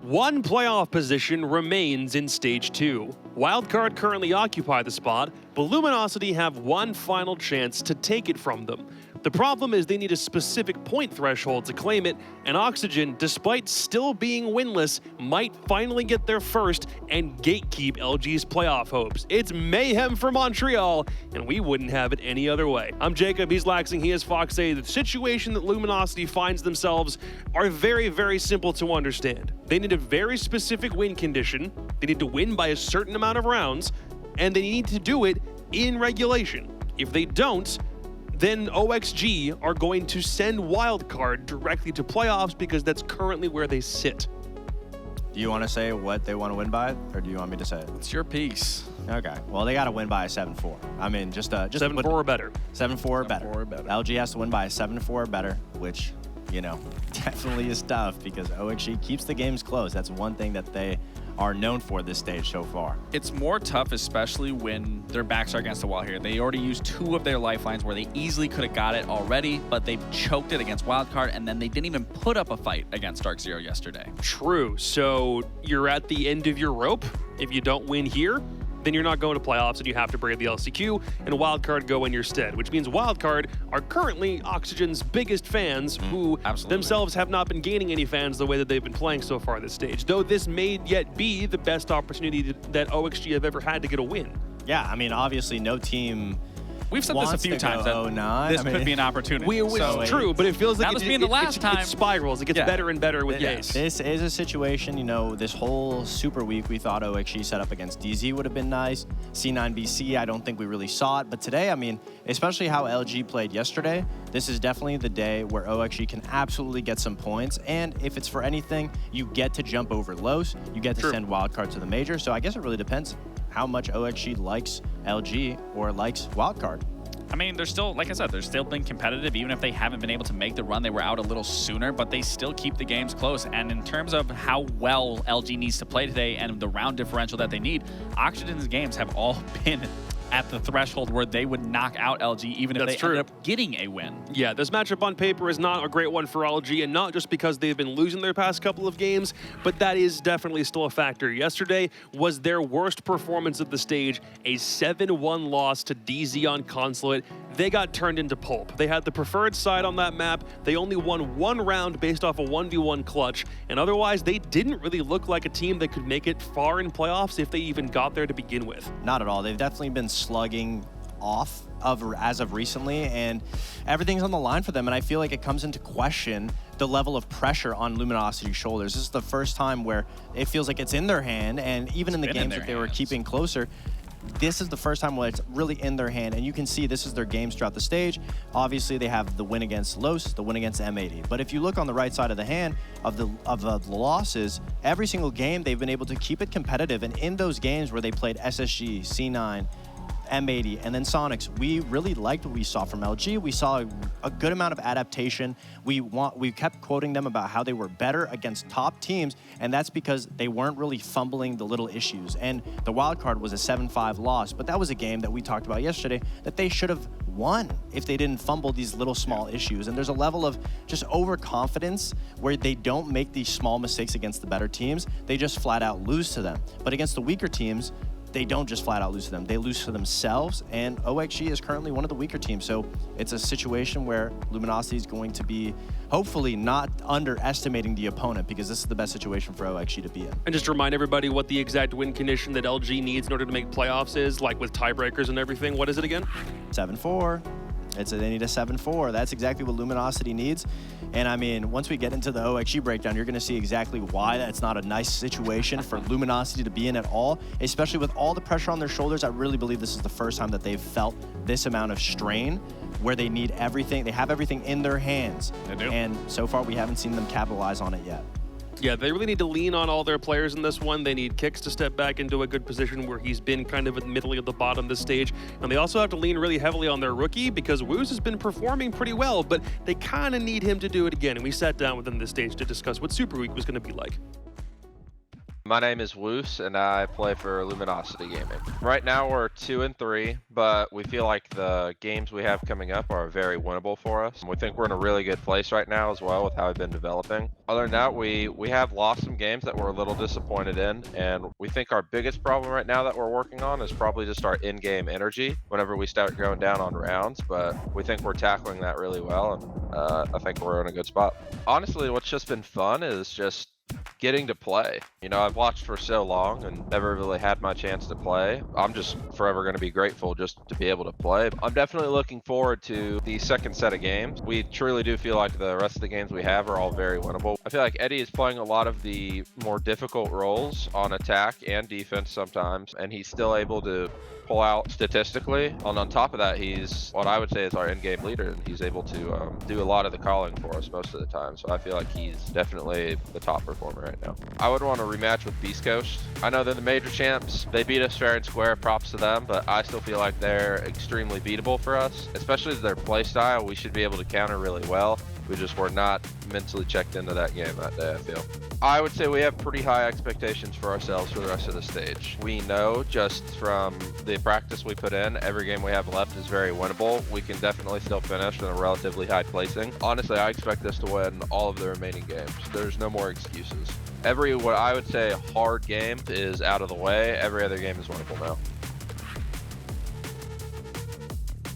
One playoff position remains in Stage 2. Wildcard currently occupy the spot, but Luminosity have one final chance to take it from them. The problem is they need a specific point threshold to claim it, and Oxygen, despite still being winless, might finally get there first and gatekeep LG's playoff hopes. It's mayhem for Montreal, and we wouldn't have it any other way. I'm Jacob, he's Laxing, he is Foxay. The situation that Luminosity finds themselves are very, very simple to understand. They need a very specific win condition, they need to win by a certain amount of rounds, and they need to do it in regulation. If they don't, then OXG are going to send Wildcard directly to playoffs because that's currently where they sit. Do you want to say what they want to win by, or do you want me to say it? It's your piece. Okay. Well, they got to win by a 7-4. I mean, just 7-4 or better. 7-4 or better. LG has to win by a 7-4 or better, which, you know, definitely is tough because OXG keeps the games close. That's one thing that they are known for this stage so far. It's more tough, especially when their backs are against the wall here. They already used 2 of their lifelines where they easily could have got it already, but they choked it against Wildcard, and then they didn't even put up a fight against Dark Zero yesterday. True. So you're at the end of your rope. If you don't win here, then you're not going to playoffs and you have to brave the LCQ and Wildcard go in your stead, which means Wildcard are currently Oxygen's biggest fans who themselves have not been gaining any fans the way that they've been playing so far this stage, though this may yet be the best opportunity that OXG have ever had to get a win. Yeah, I mean, obviously no team We've said this a few times that this could be an opportunity. It's true, but it feels like it spirals. It gets better and better with Ace. This is a situation, you know, this whole Super Week we thought OXG set up against DZ would have been nice. C9BC, I don't think we really saw it. But today, I mean, especially how LG played yesterday, this is definitely the day where OXG can absolutely get some points. And if it's for anything, you get to jump over Los. You get to send Wildcard to the major. So I guess it really depends how much OXG likes LG or likes Wildcard. I mean, they're still, like I said, they're still been competitive, even if they haven't been able to make the run. They were out a little sooner, but they still keep the games close. And in terms of how well LG needs to play today and the round differential that they need, Oxygen's games have all been at the threshold where they would knock out LG even if they ended up getting a win. Yeah, this matchup on paper is not a great one for LG, and not just because they've been losing their past couple of games, but that is definitely still a factor. Yesterday was their worst performance of the stage, a 7-1 loss to DZ on Consulate. They got turned into pulp. They had the preferred side on that map. They only won 1 round based off a 1v1 clutch, and otherwise they didn't really look like a team that could make it far in playoffs if they even got there to begin with. Not at all. They've definitely been slugging off as of recently, and everything's on the line for them, and I feel like it comes into question the level of pressure on Luminosity's shoulders. This is the first time where it feels like it's in their hand, and even in the games that they were keeping closer, this is the first time where it's really in their hand, and you can see this is their games throughout the stage. Obviously, they have the win against Los, the win against M80. But if you look on the right side of the hand of the losses, every single game they've been able to keep it competitive, and in those games where they played SSG, C9, M80, and then Sonics, we really liked what we saw from LG. We saw a good amount of adaptation. We kept quoting them about how they were better against top teams, and that's because they weren't really fumbling the little issues. And the wildcard was a 7-5 loss, but that was a game that we talked about yesterday that they should have won if they didn't fumble these little small issues. And there's a level of just overconfidence where they don't make these small mistakes against the better teams. They just flat out lose to them. But against the weaker teams, they don't just flat out lose to them. They lose to themselves, and OXG is currently one of the weaker teams. So it's a situation where Luminosity is going to be hopefully not underestimating the opponent, because this is the best situation for OXG to be in. And just to remind everybody what the exact win condition that LG needs in order to make playoffs is, like with tiebreakers and everything. What is it again? 7-4. They need a 7-4. That's exactly what Luminosity needs. And I mean, once we get into the OXG breakdown, you're going to see exactly why that's not a nice situation for Luminosity to be in at all, especially with all the pressure on their shoulders. I really believe this is the first time that they've felt this amount of strain where they need everything. They have everything in their hands. They do. And so far, we haven't seen them capitalize on it yet. Yeah, they really need to lean on all their players in this one. They need Kicks to step back into a good position where he's been kind of admittedly at the bottom of this stage. And they also have to lean really heavily on their rookie, because Woos has been performing pretty well, but they kind of need him to do it again. And we sat down with him this stage to discuss what Super Week was going to be like. My name is Woos, and I play for Luminosity Gaming. Right now we're 2-3, but we feel like the games we have coming up are very winnable for us. We think we're in a really good place right now as well with how we've been developing. Other than that, we have lost some games that we're a little disappointed in, and we think our biggest problem right now that we're working on is probably just our in-game energy whenever we start going down on rounds, but we think we're tackling that really well, and I think we're in a good spot. Honestly, what's just been fun is just getting to play. You know, I've watched for so long and never really had my chance to play. I'm just forever going to be grateful just to be able to play. I'm definitely looking forward to the second set of games. We truly do feel like the rest of the games we have are all very winnable. I feel like Eddie is playing a lot of the more difficult roles on attack and defense sometimes, and he's still able to pull out statistically. And on top of that, he's what I would say is our in-game leader, and he's able to do a lot of the calling for us most of the time. So I feel like he's definitely the top performer right now. I would want a rematch with Beast Coast. I know they're the major champs. They beat us fair and square, props to them, but I still feel like they're extremely beatable for us, especially their play style. We should be able to counter really well. We just were not mentally checked into that game that day, I feel. I would say we have pretty high expectations for ourselves for the rest of the stage. We know just from the practice we put in, every game we have left is very winnable. We can definitely still finish in a relatively high placing. Honestly, I expect us to win all of the remaining games. There's no more excuses. Every, what I would say, hard game is out of the way. Every other game is winnable now.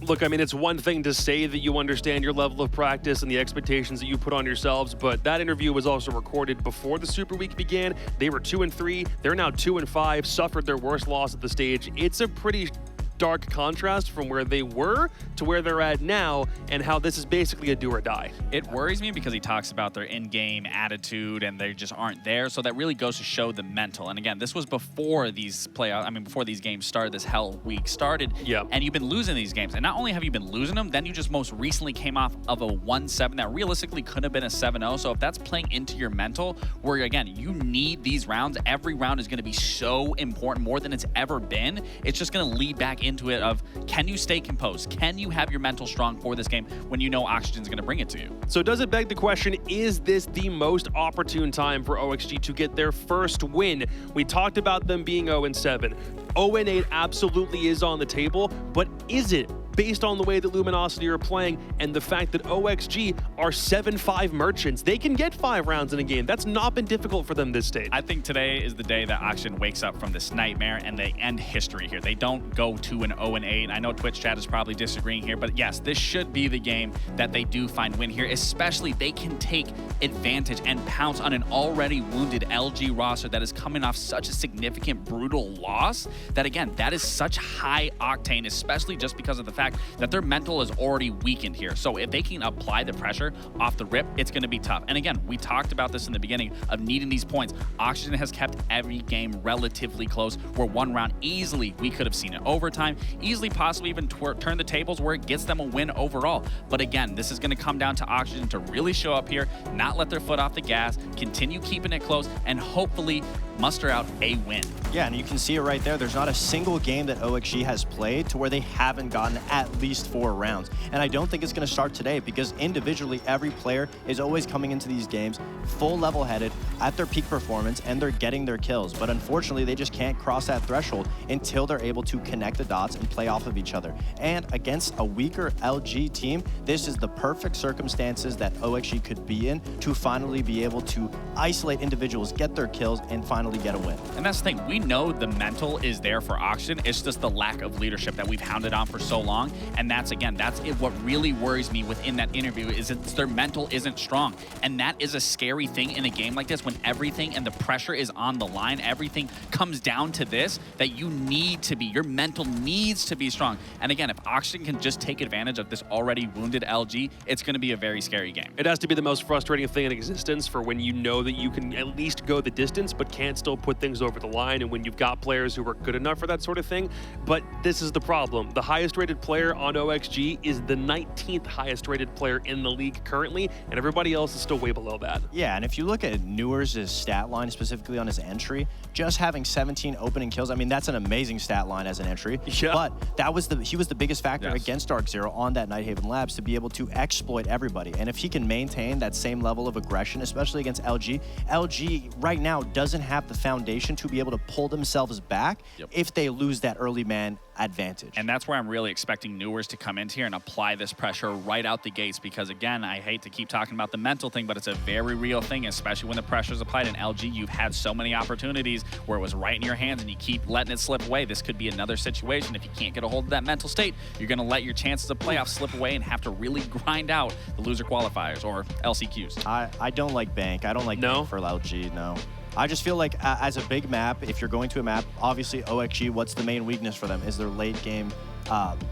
Look, I mean, it's one thing to say that you understand your level of practice and the expectations that you put on yourselves, but that interview was also recorded before the Super Week began. They were 2-3. They're now 2-5, suffered their worst loss at the stage. It's a pretty stark contrast from where they were to where they're at now, and how this is basically a do or die. It worries me because he talks about their in-game attitude and they just aren't there. So that really goes to show the mental. And again, this was before these before these games started, this hell week started. Yeah. And you've been losing these games. And not only have you been losing them, then you just most recently came off of a 1-7 that realistically could have been a 7-0. So if that's playing into your mental, where again, you need these rounds, every round is going to be so important, more than it's ever been. It's just going to lead back into it of, can you stay composed? Can you have your mental strong for this game when you know Oxygen's going to bring it to you? So does it beg the question, is this the most opportune time for OXG to get their first win? We talked about them being 0-7. 0-8 absolutely is on the table, but is it? Based on the way that Luminosity are playing and the fact that OXG are 7-5 merchants. They can get 5 rounds in a game. That's not been difficult for them this stage. I think today is the day that Oxygen wakes up from this nightmare and they end history here. They don't go 2-0-8. I know Twitch chat is probably disagreeing here, but yes, this should be the game that they do find win here, especially they can take advantage and pounce on an already wounded LG roster that is coming off such a significant, brutal loss that, again, that is such high octane, especially just because of the fact that their mental is already weakened here. So if they can apply the pressure off the rip, it's going to be tough. And again, we talked about this in the beginning of needing these points. Oxygen has kept every game relatively close, where one round easily we could have seen it overtime, easily possibly even turn the tables where it gets them a win overall. But again, this is going to come down to Oxygen to really show up here, not let their foot off the gas, continue keeping it close, and hopefully muster out a win. Yeah, and you can see it right there. There's not a single game that OXG has played to where they haven't gotten at least 4 rounds. And I don't think it's going to start today, because individually, every player is always coming into these games full level-headed at their peak performance, and they're getting their kills. But unfortunately, they just can't cross that threshold until they're able to connect the dots and play off of each other. And against a weaker LG team, this is the perfect circumstances that OXG could be in to finally be able to isolate individuals, get their kills, and finally get a win. And that's the thing. We know the mental is there for Oxygen. It's just the lack of leadership that we've hounded on for so long. And that's it. What really worries me within that interview is that their mental isn't strong. And that is a scary thing in a game like this, when everything and the pressure is on the line. Everything comes down to this, that you need to be, your mental needs to be strong. And again, if Oxygen can just take advantage of this already wounded LG, it's going to be a very scary game. It has to be the most frustrating thing in existence, for when you know that you can at least go the distance but can't still put things over the line, and when you've got players who are good enough for that sort of thing. But this is the problem. The highest rated player on OXG is the 19th highest rated player in the league currently, and everybody else is still way below that. Yeah, and if you look at Newer's stat line, specifically on his entry, just having 17 opening kills, I mean, that's an amazing stat line as an entry. Yeah. But that was he was the biggest factor Yes. against Dark Zero on that Nighthaven Labs, to be able to exploit everybody. And if he can maintain that same level of aggression, especially against LG right now doesn't have have the foundation to be able to pull themselves back if they lose that early man advantage. And that's where I'm really expecting Newers to come into here and apply this pressure right out the gates, because again, I hate to keep talking about the mental thing, but it's a very real thing, especially when the pressure is applied. In LG, you've had so many opportunities where it was right in your hands and you keep letting it slip away. This could be another situation. If you can't get a hold of that mental state, you're going to let your chances of playoffs slip away and have to really grind out the loser qualifiers or LCQs. I don't like Bank. I don't like Bank for LG, no. I just feel like as a big map, if you're going to a map, obviously OXG, what's the main weakness for them is their late game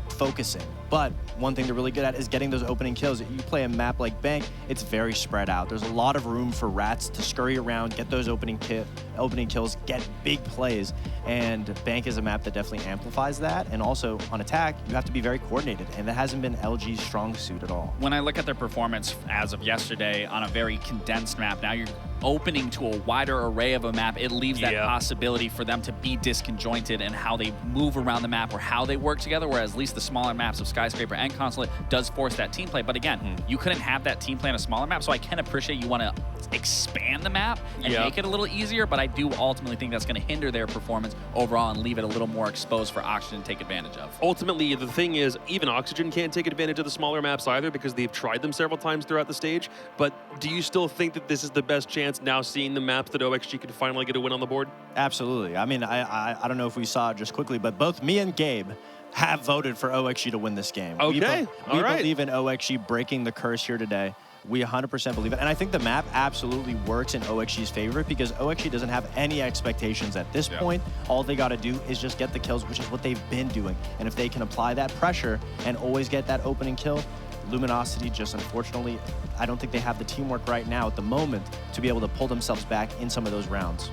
focusing. But one thing they're really good at is getting those opening kills. If you play a map like Bank, it's very spread out. There's a lot of room for rats to scurry around, get those opening kills, get big plays. And Bank is a map that definitely amplifies that. And also on attack, you have to be very coordinated. And that hasn't been LG's strong suit at all. When I look at their performance as of yesterday on a very condensed map, now you're opening to a wider array of a map. It leaves that possibility for them to be disconjointed in how they move around the map or how they work together, whereas at least the smaller maps of Skyscraper and Consulate does force that team play. But again, you couldn't have that team play on a smaller map, so I can appreciate you want to expand the map and make it a little easier, but I do ultimately think that's going to hinder their performance overall and leave it a little more exposed for Oxygen to take advantage of. Ultimately, the thing is, even Oxygen can't take advantage of the smaller maps either because they've tried them several times throughout the stage. But do you still think that this is the best chance now, seeing the maps that OXG could finally get a win on the board? Absolutely. I mean, I don't know if we saw it just quickly, but both me and Gabe have voted for OXG to win this game. Okay, we believe in OXG breaking the curse here today. We 100% believe it. And I think the map absolutely works in OXG's favor because OXG doesn't have any expectations at this point. All they got to do is just get the kills, which is what they've been doing. And if they can apply that pressure and always get that opening kill, Luminosity just unfortunately, I don't think they have the teamwork right now at the moment to be able to pull themselves back in some of those rounds.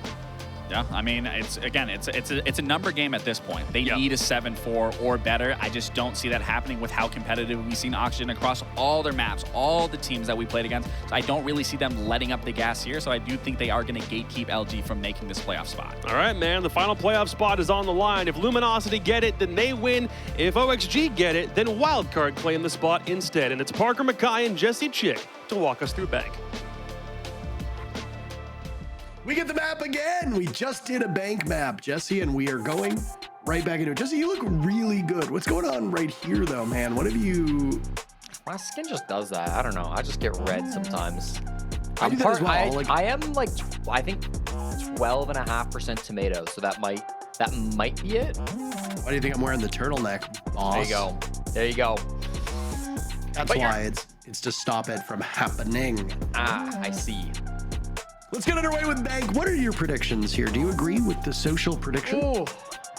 Yeah, I mean, it's a number game at this point. They need a 7-4 or better. I just don't see that happening with how competitive we've seen Oxygen across all their maps, all the teams that we played against. So I don't really see them letting up the gas here. So I do think they are going to gatekeep LG from making this playoff spot. All right, man, the final playoff spot is on the line. If Luminosity get it, then they win. If OXG get it, then Wildcard claim the spot instead. And it's Parker Mackay and Jesse Chick to walk us through Bank. We get the map again. We just did a Bank map, Jesse, and we are going right back into it. Jesse, you look really good. What's going on right here, though, man? What have you... My skin just does that. I don't know. I just get red sometimes. I do that as well. I am like, I think 12.5% tomato, so that might be it. Why do you think I'm wearing the turtleneck, boss? There you go. There you go. That's why it's to stop it from happening. Ah, I see. Let's get underway with Bank. What are your predictions here? Do you agree with the social prediction? Ooh,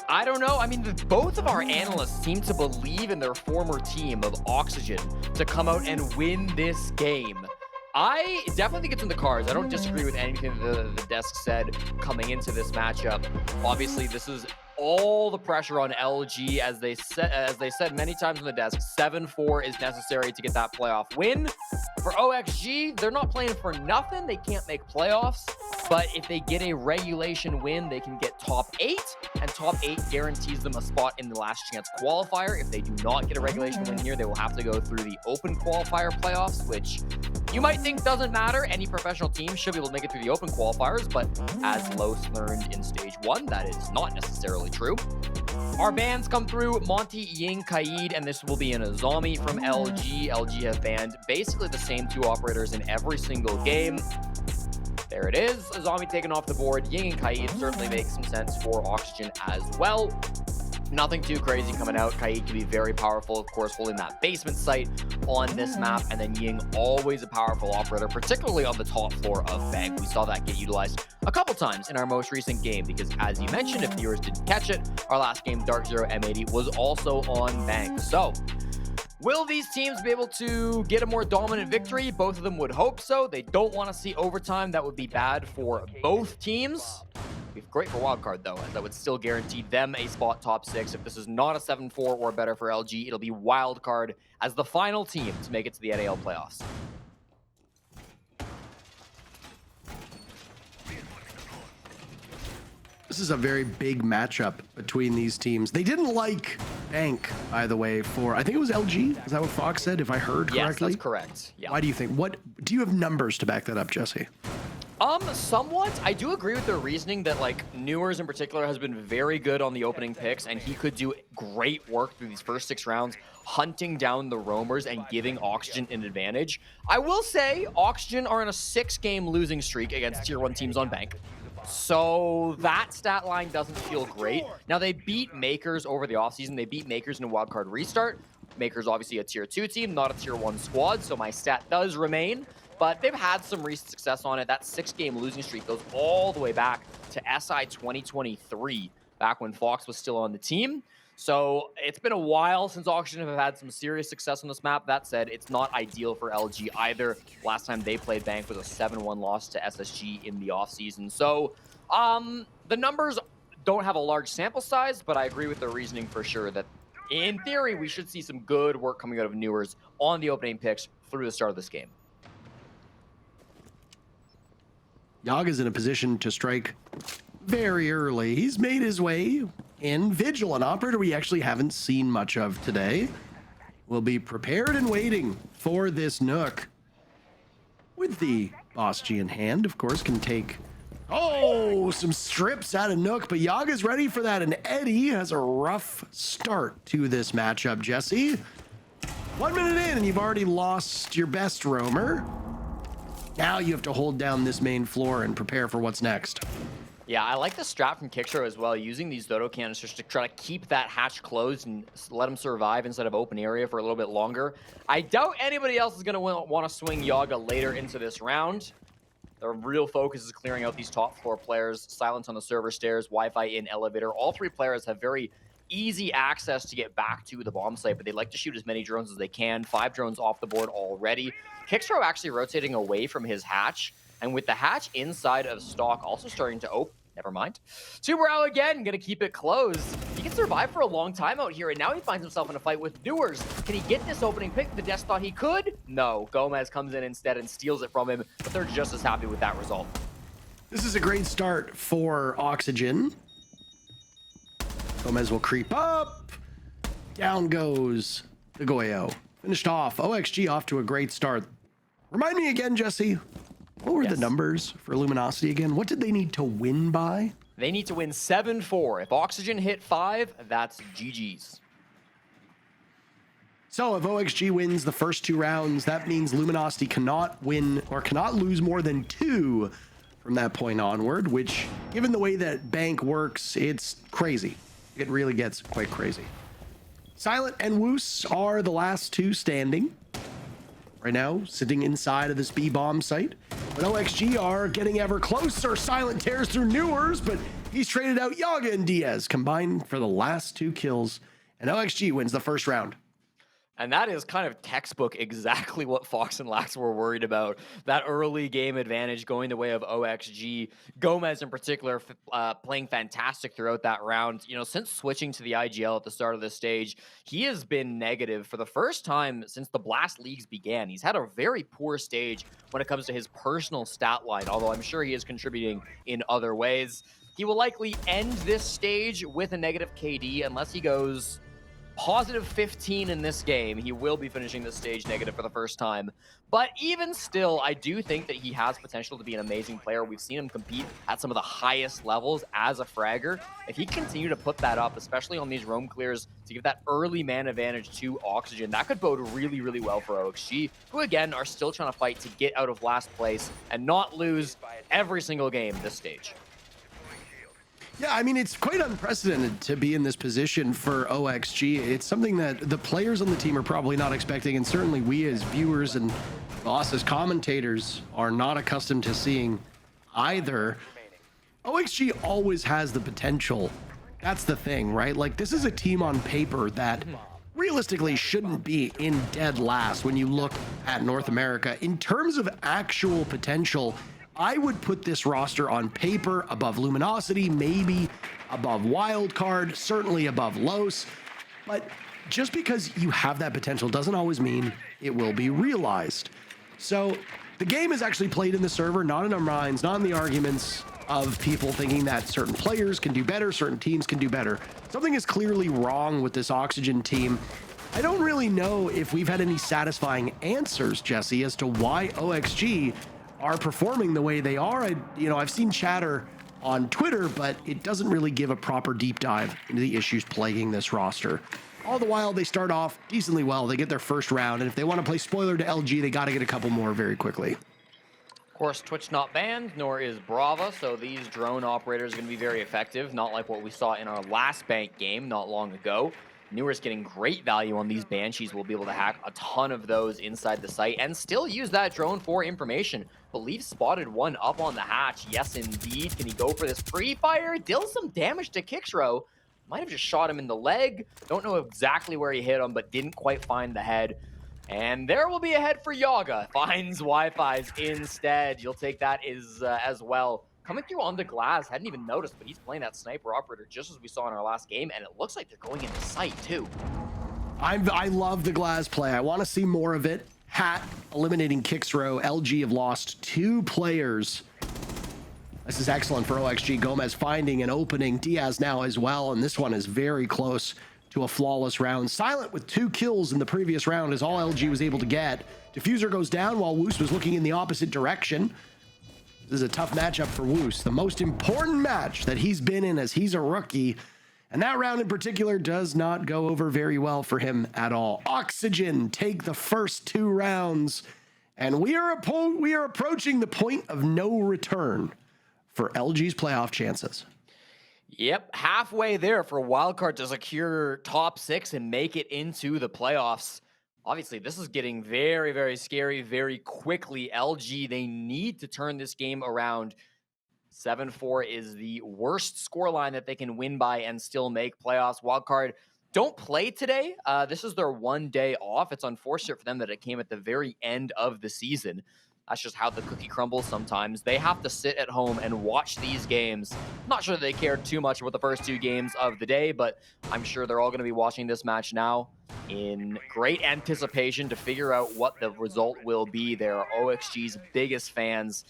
I don't know. I mean, both of our analysts seem to believe in their former team of Oxygen to come out and win this game. I definitely think it's in the cards. I don't disagree with anything the desk said coming into this matchup. Obviously, this is all the pressure on LG, as they said many times on the desk. 7-4 is necessary to get that playoff win. For OXG, they're not playing for nothing. They can't make playoffs, but if they get a regulation win, they can get top 8, and top 8 guarantees them a spot in the last chance qualifier. If they do not get a regulation win here, they will have to go through the open qualifier playoffs, which you might think doesn't matter. Any professional team should be able to make it through the open qualifiers, but as Los learned in stage 1, that is not necessarily true. Our bans come through: Monty, Ying, Kaid, and this will be an Azami from LG. LG have banned basically the same 2 operators in every single game. There it is. Azami taken off the board. Ying and Kaid certainly make some sense for Oxygen as well. Nothing too crazy coming out. Kaid can be very powerful, of course, holding that basement site on this map. And then Ying, always a powerful operator, particularly on the top floor of Bank. We saw that get utilized a couple times in our most recent game because, as you mentioned, if viewers didn't catch it, our last game, Dark Zero M80, was also on Bank. So, will these teams be able to get a more dominant victory? Both of them would hope so. They don't want to see overtime. That would be bad for both teams. Be great for Wildcard, though, as that would still guarantee them a spot top 6. If this is not a 7-4 or better for LG, it'll be Wildcard as the final team to make it to the NAL playoffs. This is a very big matchup between these teams. They didn't like Bank, by the way, for, I think it was LG. Is that what Fox said, if I heard correctly? Yes, that's correct. Yeah. Why do you think? What do you have numbers to back that up, Jesse? Somewhat. I do agree with their reasoning that, like, Newers in particular has been very good on the opening picks, and he could do great work through these first 6 rounds, hunting down the roamers and giving Oxygen an advantage. I will say, Oxygen are in a 6-game losing streak against Tier 1 teams on Bank. So that stat line doesn't feel great. Now, they beat Makers over the offseason. They beat Makers in a wildcard restart. Makers obviously a Tier 2 team, not a Tier 1 squad, so my stat does remain. But they've had some recent success on it. That 6-game losing streak goes all the way back to SI 2023, back when Fox was still on the team. So it's been a while since Oxygen have had some serious success on this map. That said, it's not ideal for LG either. Last time they played Bank was a 7-1 loss to SSG in the offseason. So the numbers don't have a large sample size, but I agree with the reasoning for sure that in theory, we should see some good work coming out of Newers on the opening picks through the start of this game. Yaga's in a position to strike very early. He's made his way in. Vigil, an operator we actually haven't seen much of today, will be prepared and waiting for this Nook. With the Boss G in hand, of course, can take, some strips out of Nook, but Yaga's ready for that, and Eddie has a rough start to this matchup, Jesse. 1 minute in, and you've already lost your best roamer. Now you have to hold down this main floor and prepare for what's next. Yeah, I like the strat from Kickstro as well, using these Dodo canisters to try to keep that hatch closed and let him survive instead of open area for a little bit longer. I doubt anybody else is going to want to swing Yaga later into this round. Their real focus is clearing out these top floor players. Silence on the server stairs, Wi-Fi in elevator. All 3 players have very easy access to get back to the bomb site, but they like to shoot as many drones as they can. 5 drones off the board already. Kickstro actually rotating away from his hatch, and with the hatch inside of stock also starting to open. Never mind. Tuberao again, gonna keep it closed. He can survive for a long time out here, and now he finds himself in a fight with Newers. Can he get this opening pick? The Death thought he could. No, Gomez comes in instead and steals it from him, but they're just as happy with that result. This is a great start for Oxygen. Gomez will creep up. Down goes the Goyo. Finished off. OXG off to a great start. Remind me again, Jesse, what were the numbers for Luminosity again? What did they need to win by? They need to win 7-4. If Oxygen hit 5, that's GG's. So if OXG wins the first 2 rounds, that means Luminosity cannot win or cannot lose more than 2 from that point onward, which, given the way that Bank works, it's crazy. It really gets quite crazy. Silent and Woos are the last 2 standing. Right now, sitting inside of this B-bomb site. But OXG are getting ever closer. Silent tears through Newers, but he's traded out Yaga and Diaz, combined for the last 2 kills. And OXG wins the first round. And that is kind of textbook exactly what Fox and Lax were worried about. That early game advantage going the way of OXG. Gomez in particular playing fantastic throughout that round. You know, since switching to the IGL at the start of this stage, he has been negative for the first time since the Blast Leagues began. He's had a very poor stage when it comes to his personal stat line, although I'm sure he is contributing in other ways. He will likely end this stage with a negative KD unless he goes positive 15 in this game. He will be finishing this stage negative for the first time. But even still, I do think that he has potential to be an amazing player. We've seen him compete at some of the highest levels as a fragger. If he can continue to put that up, especially on these roam clears, to give that early man advantage to Oxygen, that could bode really, really well for OXG, who again are still trying to fight to get out of last place and not lose every single game this stage. Yeah, I mean, it's quite unprecedented to be in this position for OXG. It's something that the players on the team are probably not expecting, and certainly we as viewers and us as commentators are not accustomed to seeing either. OXG always has the potential. That's the thing, right? Like, this is a team on paper that realistically shouldn't be in dead last when you look at North America. In terms of actual potential, I would put this roster on paper above Luminosity, maybe above Wildcard, certainly above Los. But just because you have that potential doesn't always mean it will be realized. So the game is actually played in the server, not in our minds, not in the arguments of people thinking that certain players can do better, certain teams can do better. Something is clearly wrong with this Oxygen team. I don't really know if we've had any satisfying answers, Jesse, as to why OXG are performing the way they are. I've seen chatter on Twitter, but it doesn't really give a proper deep dive into the issues plaguing this roster. All the while, they start off decently well. They get their first round, and if they want to play spoiler to LG, they got to get a couple more very quickly. Of course, Twitch not banned, nor is Brava, so these drone operators are going to be very effective, not like what we saw in our last bank game not long ago. Newer's getting great value on these Banshees. We'll be able to hack a ton of those inside the site and still use that drone for information. Believe spotted one up on the hatch. Yes, indeed. Can he go for this pre-fire? Deals some damage to Kixro. Might have just shot him in the leg. Don't know exactly where he hit him, but didn't quite find the head. And there will be a head for Yaga. Finds Wi-Fi's instead. You'll take that as well. Coming through on the glass, hadn't even noticed, but he's playing that sniper operator just as we saw in our last game, and it looks like they're going into sight too. I love the glass play. I want to see more of it. Hat eliminating Kixro. LG have lost 2 players. This is excellent for OXG. Gomez finding an opening. Diaz now as well, and this one is very close to a flawless round. Silent with 2 kills in the previous round is all LG was able to get. Diffuser goes down while Woos was looking in the opposite direction. This is a tough matchup for Woos. The most important match that he's been in as he's a rookie. And that round in particular does not go over very well for him at all. Oxygen take the first 2 rounds. And we are approaching the point of no return for LG's playoff chances. Yep, halfway there for Wildcard to secure top 6 and make it into the playoffs. Obviously, this is getting very, very scary very quickly. LG, they need to turn this game around. 7-4 is the worst scoreline that they can win by and still make playoffs. Wildcard don't play today. This is their 1 day off. It's unfortunate for them that it came at the very end of the season. That's just how the cookie crumbles sometimes. They have to sit at home and watch these games. Not sure that they cared too much about the first 2 games of the day, but I'm sure they're all going to be watching this match now in great anticipation to figure out what the result will be. They're OXG's biggest fans.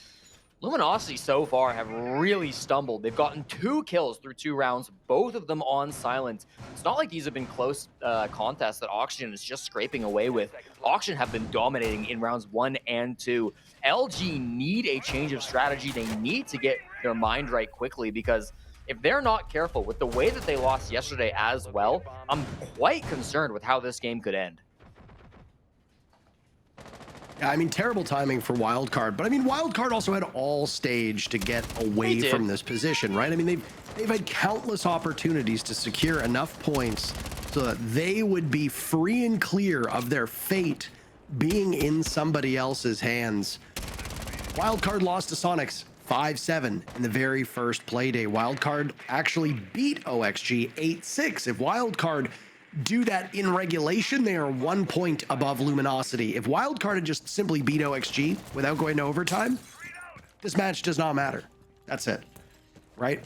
Luminosity so far have really stumbled. They've gotten 2 kills through 2 rounds, both of them on silent. It's not like these have been close contests that Oxygen is just scraping away with. Oxygen have been dominating in rounds 1 and 2. LG need a change of strategy. They need to get their mind right quickly, because if they're not careful with the way that they lost yesterday as well, I'm quite concerned with how this game could end. Yeah, I mean, terrible timing for Wildcard, but I mean, Wildcard also had all stage to get away from this position, right? I mean, they've had countless opportunities to secure enough points so that they would be free and clear of their fate being in somebody else's hands. Wildcard lost to Sonics 5-7 in the very first playday. Wildcard actually beat OXG 8-6. If Wildcard do that in regulation, they are 1 point above Luminosity. If Wildcard had just simply beat OXG without going to overtime, this match does not matter. That's it, right?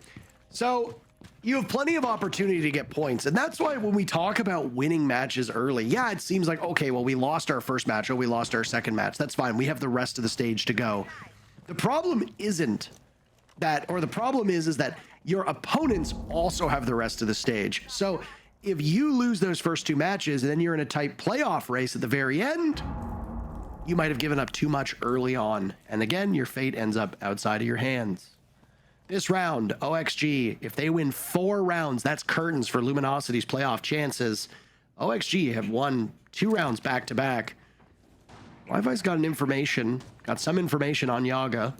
So you have plenty of opportunity to get points, and that's why when we talk about winning matches early, yeah, it seems like, okay, well, we lost our first match, or we lost our second match. That's fine. We have the rest of the stage to go. The problem isn't that, or the problem is that your opponents also have the rest of the stage. So if you lose those first 2 matches and then you're in a tight playoff race at the very end, you might have given up too much early on. And again, your fate ends up outside of your hands. This round, OXG, if they win 4 rounds, that's curtains for Luminosity's playoff chances. OXG have won 2 rounds back to back. Wi-Fi's got some information on Yaga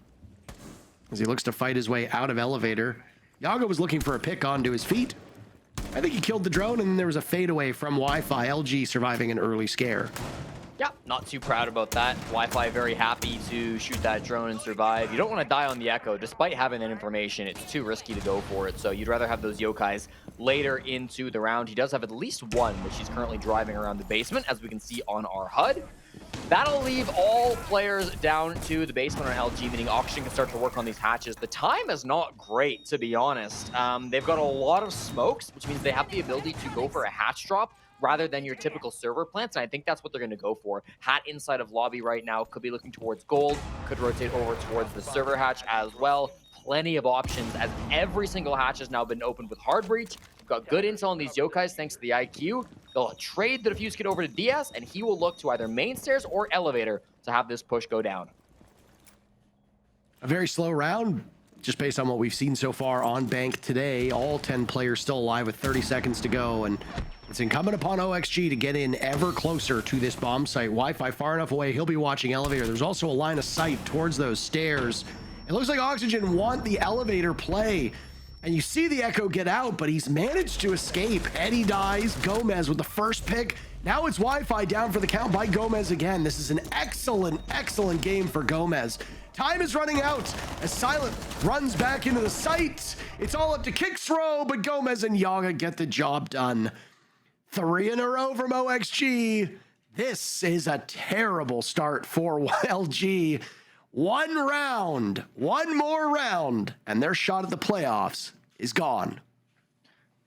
as he looks to fight his way out of elevator. Yaga was looking for a pick onto his feet. I think he killed the drone, and then there was a fadeaway from Wi-Fi. LG surviving an early scare. Yeah, not too proud about that. Wi-Fi very happy to shoot that drone and survive. You don't want to die on the Echo. Despite having that information, it's too risky to go for it. So you'd rather have those yokais later into the round. He does have at least 1, which he's currently driving around the basement, as we can see on our HUD. That'll leave all players down to the basement on LG, meaning Oxygen can start to work on these hatches. The time is not great, to be honest. They've got a lot of smokes, which means they have the ability to go for a hatch drop rather than your typical server plants, and I think that's what they're going to go for. Hat inside of lobby right now, could be looking towards gold, could rotate over towards the server hatch as well. Plenty of options, as every single hatch has now been opened with hard breach. We've got good intel on these yokais thanks to the IQ. They'll trade the defuse kit over to Diaz, and he will look to either main stairs or elevator to have this push go down. A very slow round, just based on what we've seen so far on Bank today. All 10 players still alive with 30 seconds to go, and it's incumbent upon OXG to get in ever closer to this bomb site. Wi-Fi far enough away, he'll be watching elevator. There's also a line of sight towards those stairs. It looks like Oxygen want the elevator play, and you see the Echo get out, but he's managed to escape. Eddie dies, Gomez with the first pick. Now it's Wi-Fi down for the count by Gomez again. This is an excellent, excellent game for Gomez. Time is running out as Silent runs back into the site. It's all up to Kicksrow, but Gomez and Yaga get the job done. 3 in a row from OXG. This is a terrible start for LG. One more round, and their shot at the playoffs is gone.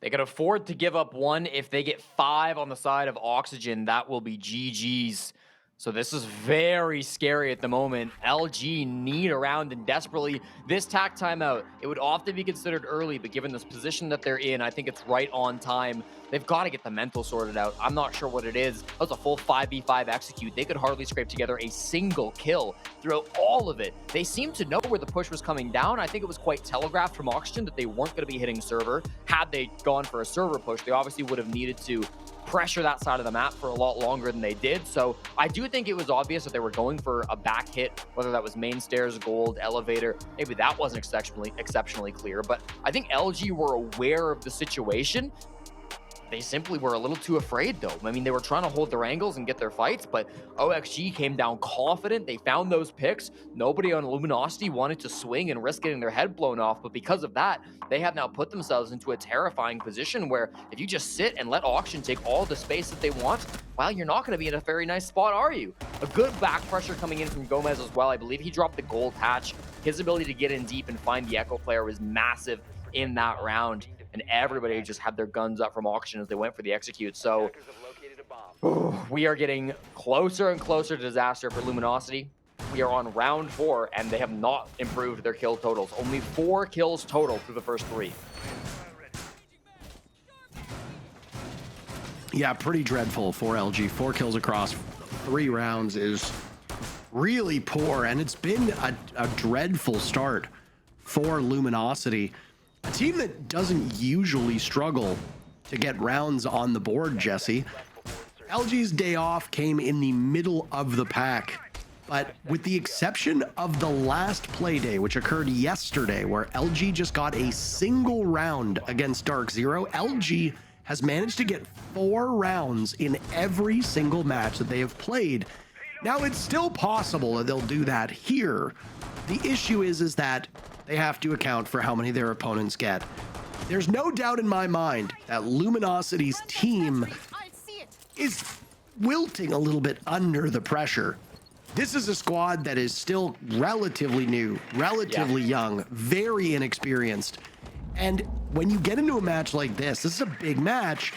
They can afford to give up 1. If they get 5 on the side of Oxygen, that will be GG's. So this is very scary at the moment. LG need a round, and desperately this tack timeout. It would often be considered early, but given this position that they're in, I think it's right on time. They've got to get the mental sorted out. I'm not sure what it is. That was a full 5v5 execute. They could hardly scrape together a single kill throughout all of it. They seemed to know where the push was coming down. I think it was quite telegraphed from Oxygen that they weren't going to be hitting server. Had they gone for a server push, they obviously would have needed to pressure that side of the map for a lot longer than they did. So I do think it was obvious that they were going for a back hit, whether that was main stairs, gold, elevator. Maybe that wasn't exceptionally clear, but I think LG were aware of the situation. They simply were a little too afraid, though. I mean, they were trying to hold their angles and get their fights, but OXG came down confident. They found those picks. Nobody on Luminosity wanted to swing and risk getting their head blown off, but because of that, they have now put themselves into a terrifying position where if you just sit and let Auction take all the space that they want, well, you're not going to be in a very nice spot, are you? A good back pressure coming in from Gomez as well. I believe he dropped the gold hatch. His ability to get in deep and find the Echo player was massive in that round. And everybody just had their guns up from Auction as they went for the execute. So we are getting closer and closer to disaster for Luminosity. We are on round 4, and they have not improved their kill totals. Only 4 kills total through the first 3. Yeah, pretty dreadful for LG. 4 kills across 3 rounds is really poor, and it's been a dreadful start for Luminosity. A team that doesn't usually struggle to get rounds on the board, Jesse. LG's day off came in the middle of the pack, but with the exception of the last play day, which occurred yesterday, where LG just got a single round against Dark Zero, LG has managed to get 4 rounds in every single match that they have played. Now, it's still possible that they'll do that here. The issue is that they have to account for how many their opponents get. There's no doubt in my mind that Luminosity's team is wilting a little bit under the pressure. This is a squad that is still relatively new, relatively young, very inexperienced. And when you get into a match like this is a big match,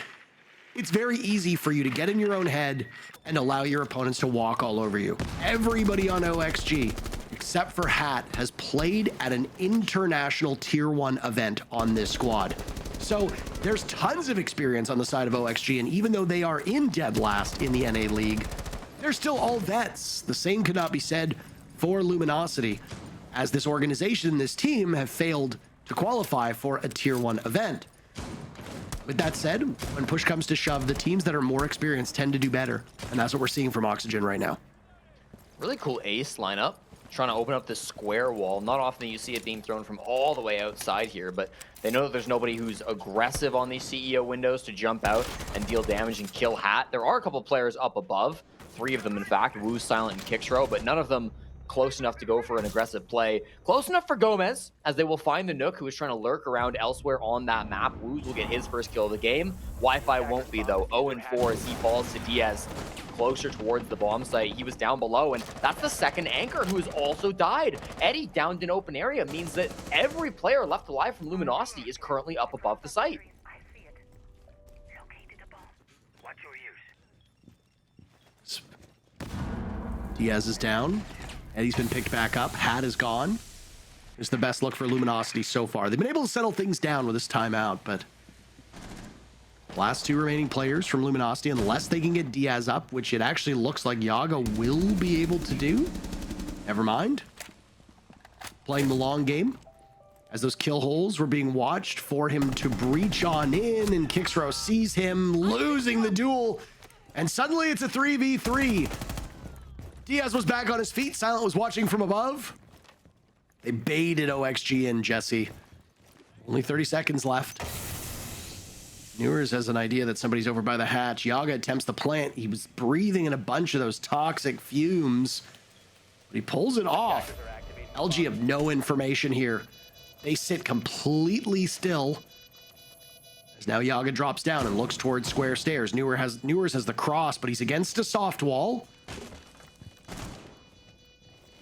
it's very easy for you to get in your own head and allow your opponents to walk all over you. Everybody on OXG, except for Hat, has played at an international tier 1 event on this squad. So there's tons of experience on the side of OXG, and even though they are in dead last in the NA League, they're still all vets. The same could not be said for Luminosity, as this organization, this team, have failed to qualify for a tier 1 event. With that said, when push comes to shove, the teams that are more experienced tend to do better, and that's what we're seeing from Oxygen right now. Really cool ace lineup, trying to open up this square wall. Not often you see it being thrown from all the way outside here, but they know that there's nobody who's aggressive on these CEO windows to jump out and deal damage and kill Hat. There are a couple players up above, 3 of them in fact, Woo, Silent, and Kicksrow, but none of them close enough to go for an aggressive play. Close enough for Gomez, as they will find the Nook, who is trying to lurk around elsewhere on that map. Woos will get his first kill of the game. Wi-Fi won't be, though. 0-4 as he falls to Diaz closer towards the bomb site. He was down below, and that's the second anchor who has also died. Eddie downed in open area means that every player left alive from Luminosity is currently up above the site. Diaz is down. Eddie's been picked back up. Hat is gone. It's the best look for Luminosity so far. They've been able to settle things down with this timeout, but last 2 remaining players from Luminosity, unless they can get Diaz up, which it actually looks like Yaga will be able to do. Never mind. playing the long game as those kill holes were being watched for him to breach on in, and Kixrow sees him losing the duel, and suddenly it's a 3v3. Diaz was back on his feet. Silent was watching from above. They baited OXG in, Jesse. Only 30 seconds left. Newers has an idea that somebody's over by the hatch. Yaga attempts the plant. He was breathing in a bunch of those toxic fumes, but he pulls it off. LG have no information here. They sit completely still. As now Yaga drops down and looks towards square stairs. Newers has the cross, but he's against a soft wall.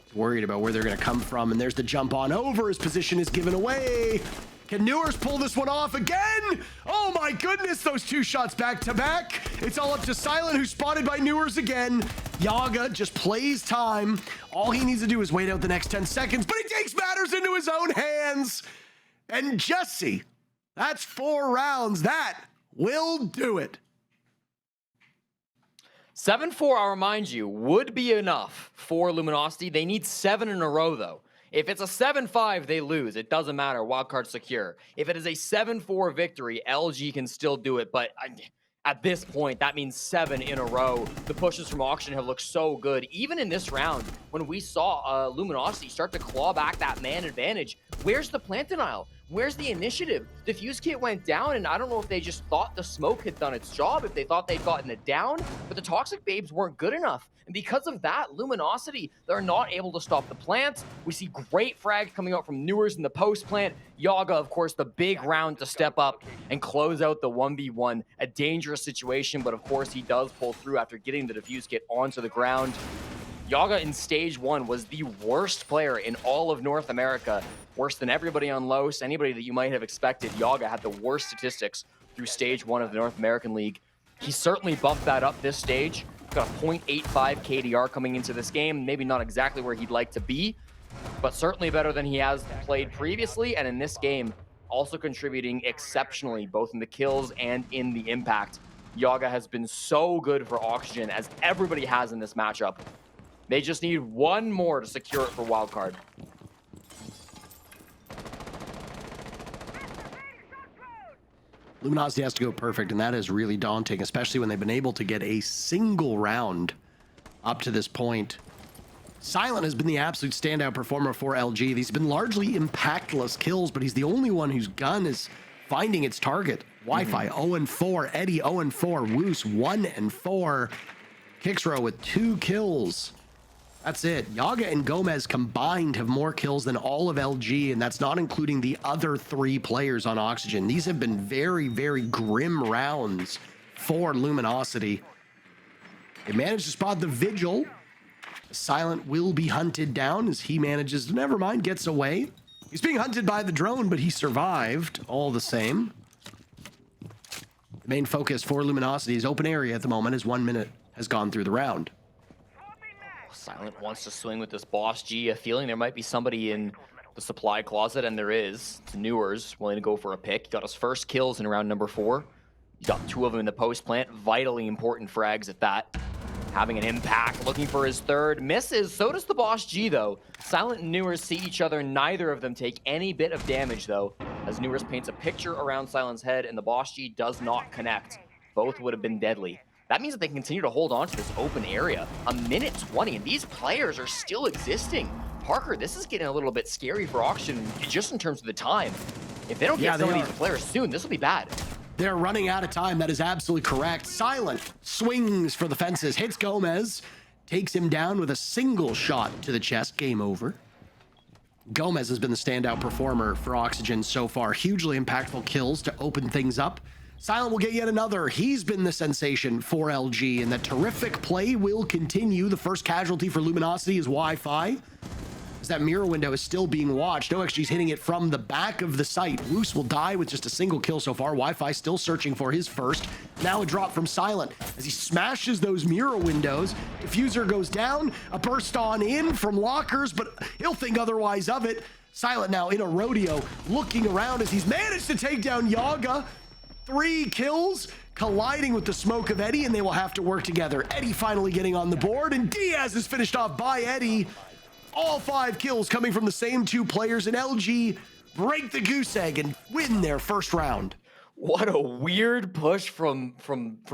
He's worried about where they're going to come from, and there's the jump on over. His position is given away. Can Newers pull this one off again? Oh my goodness, those two shots back to back. It's all up to Silent, who's spotted by Newers again. Yaga just plays time. All he needs to do is wait out the next 10 seconds, but he takes matters into his own hands. And Jesse, that's 4 rounds. That will do it. 7-4, I'll remind you, would be enough for Luminosity. They need 7 in a row, though. If it's a 7-5, they lose. It doesn't matter. Wildcard secure. If it is a 7-4 victory, LG can still do it. But at this point, that means 7 in a row. The pushes from Auction have looked so good. Even in this round, when we saw Luminosity start to claw back that man advantage, where's the plant denial? Where's the initiative? The fuse kit went down, and I don't know if they just thought the smoke had done its job, if they thought they'd gotten it down, but the Toxic Babes weren't good enough. And because of that, Luminosity, they're not able to stop the plants. We see great frags coming out from Newers in the post plant. Yaga, of course, the big round to step up and close out the 1v1. A dangerous situation, but of course he does pull through after getting the defuse kit onto the ground. Yaga in stage 1 was the worst player in all of North America. Worse than everybody on Los, anybody that you might have expected. Yaga had the worst statistics through stage 1 of the North American League. He certainly bumped that up this stage. Got a 0.85 KDR coming into this game. Maybe not exactly where he'd like to be, but certainly better than he has played previously. And in this game, also contributing exceptionally, both in the kills and in the impact. Yaga has been so good for Oxygen, as everybody has in this matchup. They just need one more to secure it for wildcard. Luminosity has to go perfect, and that is really daunting, especially when they've been able to get a single round up to this point. Silent has been the absolute standout performer for LG. These have been largely impactless kills, but he's the only one whose gun is finding its target. Wi-Fi 0-4, Eddie 0-4, Woos 1-4, Kixrow with 2 kills. That's it. Yaga and Gomez combined have more kills than all of LG, and that's not including the other 3 players on Oxygen. These have been very, very grim rounds for Luminosity. They managed to spot the Vigil. Silent will be hunted down as he manages to, never mind, gets away. He's being hunted by the drone, but he survived all the same. The main focus for Luminosity is open area at the moment, as 1 minute has gone through the round. Silent wants to swing with this Boss G, a feeling there might be somebody in the supply closet, and there is. It's Newers willing to go for a pick. He got his first kills in round number 4. He got 2 of them in the post plant. Vitally important frags at that. Having an impact, looking for his third. Misses, so does the Boss G though. Silent and Newers see each other. Neither of them take any bit of damage though, as Newers paints a picture around Silent's head and the Boss G does not connect. Both would have been deadly. That means that they can continue to hold on to this open area. A minute 20, and these players are still existing. Parker, this is getting a little bit scary for Auction, just in terms of the time. If they don't get some of these players soon, this will be bad. They're running out of time. That is absolutely correct. Silent swings for the fences, hits Gomez, takes him down with a single shot to the chest. Game over. Gomez has been the standout performer for Oxygen so far. Hugely impactful kills to open things up. Silent will get yet another. He's been the sensation for LG, and the terrific play will continue. The first casualty for Luminosity is Wi-Fi, as that mirror window is still being watched. OXG's hitting it from the back of the site. Roos will die with just a single kill so far. Wi-Fi still searching for his first. Now a drop from Silent as he smashes those mirror windows. Diffuser goes down. A burst on in from lockers, but he'll think otherwise of it. Silent now in a rodeo, looking around as he's managed to take down Yaga. 3 kills, colliding with the smoke of Eddie, and they will have to work together. Eddie finally getting on the board, and Diaz is finished off by Eddie. All 5 kills coming from the same 2 players, and LG break the goose egg and win their first round. What a weird push from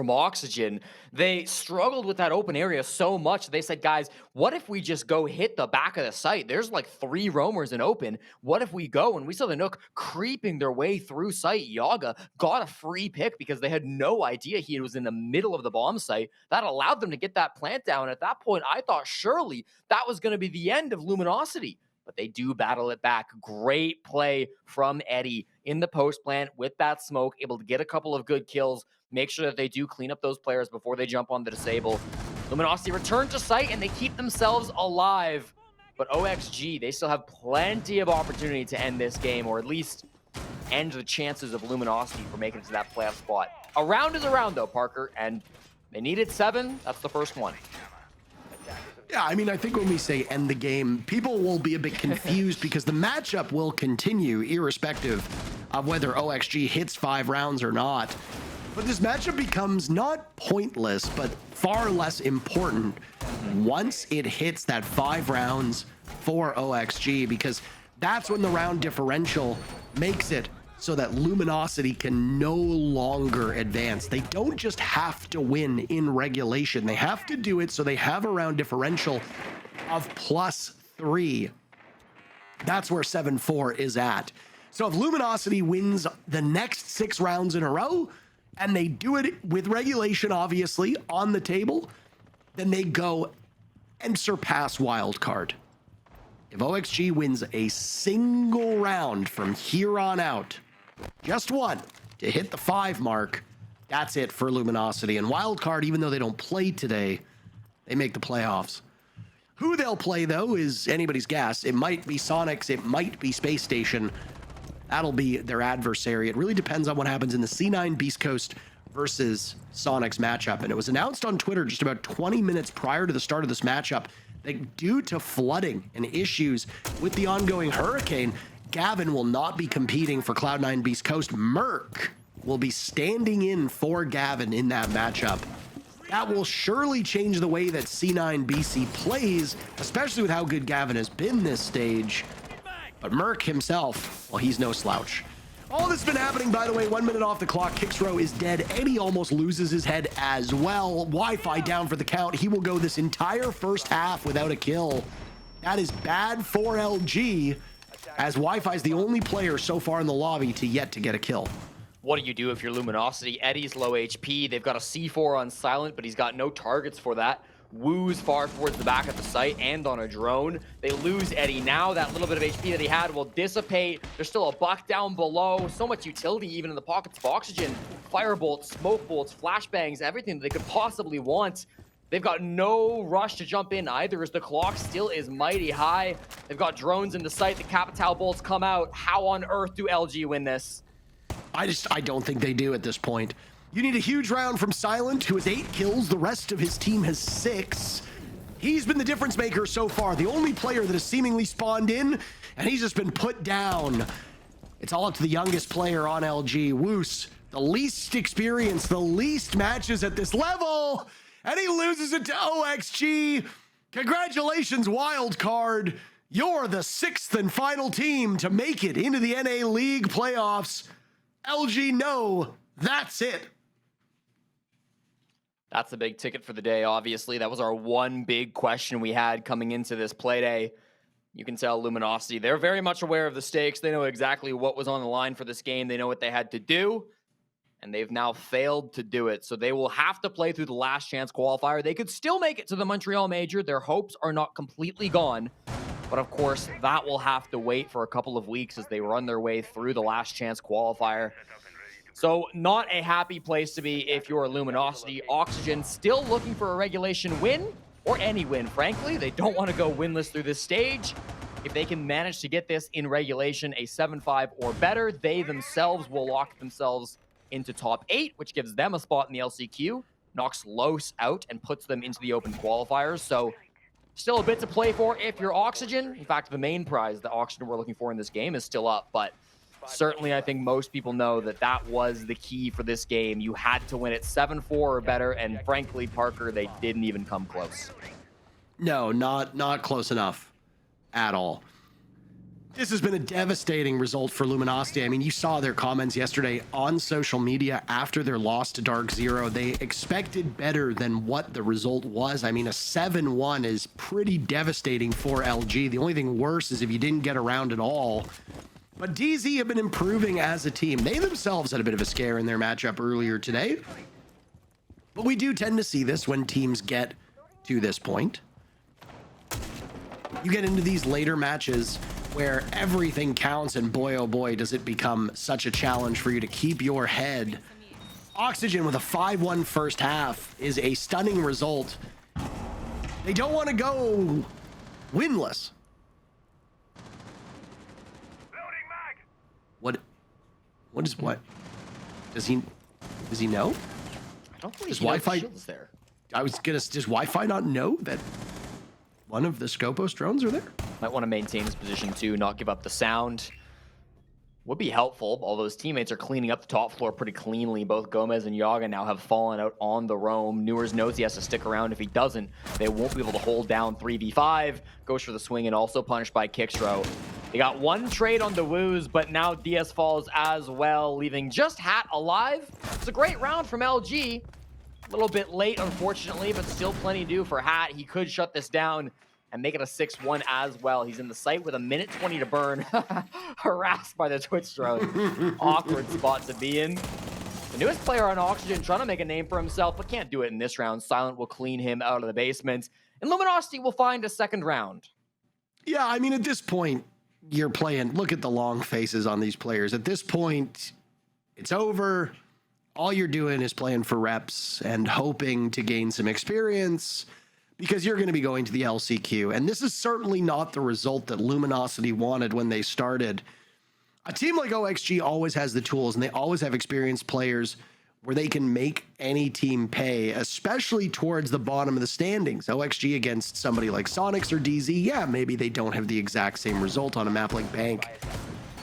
Oxygen. They struggled with that open area so much. They said, guys, what if we just go hit the back of the site? There's like 3 roamers in open. What if we go? And we saw the Nook creeping their way through site. Yaga got a free pick because they had no idea he was in the middle of the bomb site. That allowed them to get that plant down. At that point, I thought surely that was going to be the end of Luminosity. But they do battle it back. Great play from Eddie in the post plant with that smoke, able to get a couple of good kills, make sure that they do clean up those players before they jump on the disable. Luminosity return to site and they keep themselves alive. But OXG, they still have plenty of opportunity to end this game, or at least end the chances of Luminosity for making it to that playoff spot. A round is a round though, Parker, and they needed 7. That's the first one. Yeah, I mean, I think when we say end the game, people will be a bit confused because the matchup will continue irrespective of whether OXG hits 5 rounds or not. But this matchup becomes not pointless, but far less important once it hits that 5 rounds for OXG, because that's when the round differential makes it so that Luminosity can no longer advance. They don't just have to win in regulation. They have to do it so they have a round differential of +3. That's where 7-4 is at. So if Luminosity wins the next 6 rounds in a row, and they do it with regulation, obviously, on the table, then they go and surpass wildcard. If OXG wins a single round from here on out, just one, to hit the 5 mark, that's it for Luminosity. And wildcard, even though they don't play today, they make the playoffs. Who they'll play, though, is anybody's guess. It might be Sonics, it might be Space Station. That'll be their adversary. It really depends on what happens in the C9 Beast Coast versus Sonics matchup. And it was announced on Twitter just about 20 minutes prior to the start of this matchup that due to flooding and issues with the ongoing hurricane, Gavin will not be competing for Cloud9 Beast Coast. Merc will be standing in for Gavin in that matchup. That will surely change the way that C9 BC plays, especially with how good Gavin has been this stage. But Merc himself, well, he's no slouch. All this has been happening, by the way, 1 minute off the clock. Kixrow is dead. Eddie almost loses his head as well. Wi-Fi down for the count. He will go this entire first half without a kill. That is bad for LG, as Wi-Fi is the only player so far in the lobby to yet to get a kill. What do you do if you're Luminosity? Eddie's low HP. They've got a C4 on silent, but he's got no targets for that. Woo's far towards the back of the site and on a drone. They lose Eddie now. That little bit of HP that he had will dissipate. There's still a buck down below. So much utility even in the pockets of Oxygen. Firebolts, smoke bolts, flashbangs, everything that they could possibly want. They've got no rush to jump in either, as the clock still is mighty high. They've got drones in the site. The Capital bolts come out. How on earth do LG win this? I don't think they do at this point. You need a huge round from Silent, who has 8 kills. The rest of his team has 6. He's been the difference maker so far. The only player that has seemingly spawned in, and he's just been put down. It's all up to the youngest player on LG, Woos. The least experience, the least matches at this level, and he loses it to OXG. Congratulations, Wildcard. You're the 6th and final team to make it into the NA League playoffs. LG, no, that's it. That's the big ticket for the day, obviously. That was our one big question we had coming into this play day. You can tell Luminosity, they're very much aware of the stakes. They know exactly what was on the line for this game. They know what they had to do, and they've now failed to do it. So they will have to play through the last chance qualifier. They could still make it to the Montreal Major. Their hopes are not completely gone. But of course, that will have to wait for a couple of weeks as they run their way through the last chance qualifier. So not a happy place to be if you're Luminosity. Oxygen still looking for a regulation win, or any win, frankly. They don't want to go winless through this stage. If they can manage to get this in regulation, a 7-5 or better, they themselves will lock themselves into top 8, which gives them a spot in the LCQ, knocks Los out, and puts them into the open qualifiers. So still a bit to play for if you're Oxygen. In fact, the main prize that Oxygen were looking for in this game is still up, but certainly, I think most people know that that was the key for this game. You had to win it 7-4 or better, and frankly, Parker, they didn't even come close. No, not close enough. at all. This has been a devastating result for Luminosity. I mean, you saw their comments yesterday on social media after their loss to Dark Zero. They expected better than what the result was. I mean, a 7-1 is pretty devastating for LG. The only thing worse is if you didn't get around at all. But DZ have been improving as a team. They themselves had a bit of a scare in their matchup earlier today. But we do tend to see this when teams get to this point. You get into these later matches where everything counts, and boy, oh boy, does it become such a challenge for you to keep your head. Oxygen with a 5-1 first half is a stunning result. They don't want to go winless. What is what? Does he know? I don't think Does he knows the Wi-Fi shield's there. does Wi-Fi not know that one of the Scopos drones are there? Might want to maintain his position too, not give up the sound. Would be helpful. All those teammates are cleaning up the top floor pretty cleanly. Both Gomez and Yaga now have fallen out on the roam. Newers knows he has to stick around. If he doesn't, they won't be able to hold down 3v5. Goes for the swing and also punished by Kickstro. They got one trade on the Woos, but now DS falls as well, leaving just Hat alive. It's a great round from LG. A little bit late, unfortunately, but still plenty to do for Hat. He could shut this down and make it a 6-1 as well. He's in the site with a minute 20 to burn. Harassed by the Twitch drone. Awkward spot to be in. The newest player on Oxygen trying to make a name for himself, but can't do it in this round. Silent will clean him out of the basement. And Luminosity will find a second round. Yeah, I mean, at this point, you're playing. Look at the long faces on these players. At this point, it's over. All you're doing is playing for reps and hoping to gain some experience, because you're going to be going to the LCQ. And this is certainly not the result that Luminosity wanted when they started. A team like OXG always has the tools, and they always have experienced players where they can make any team pay, especially towards the bottom of the standings. OXG against somebody like Sonics or DZ, yeah, maybe they don't have the exact same result on a map like Bank.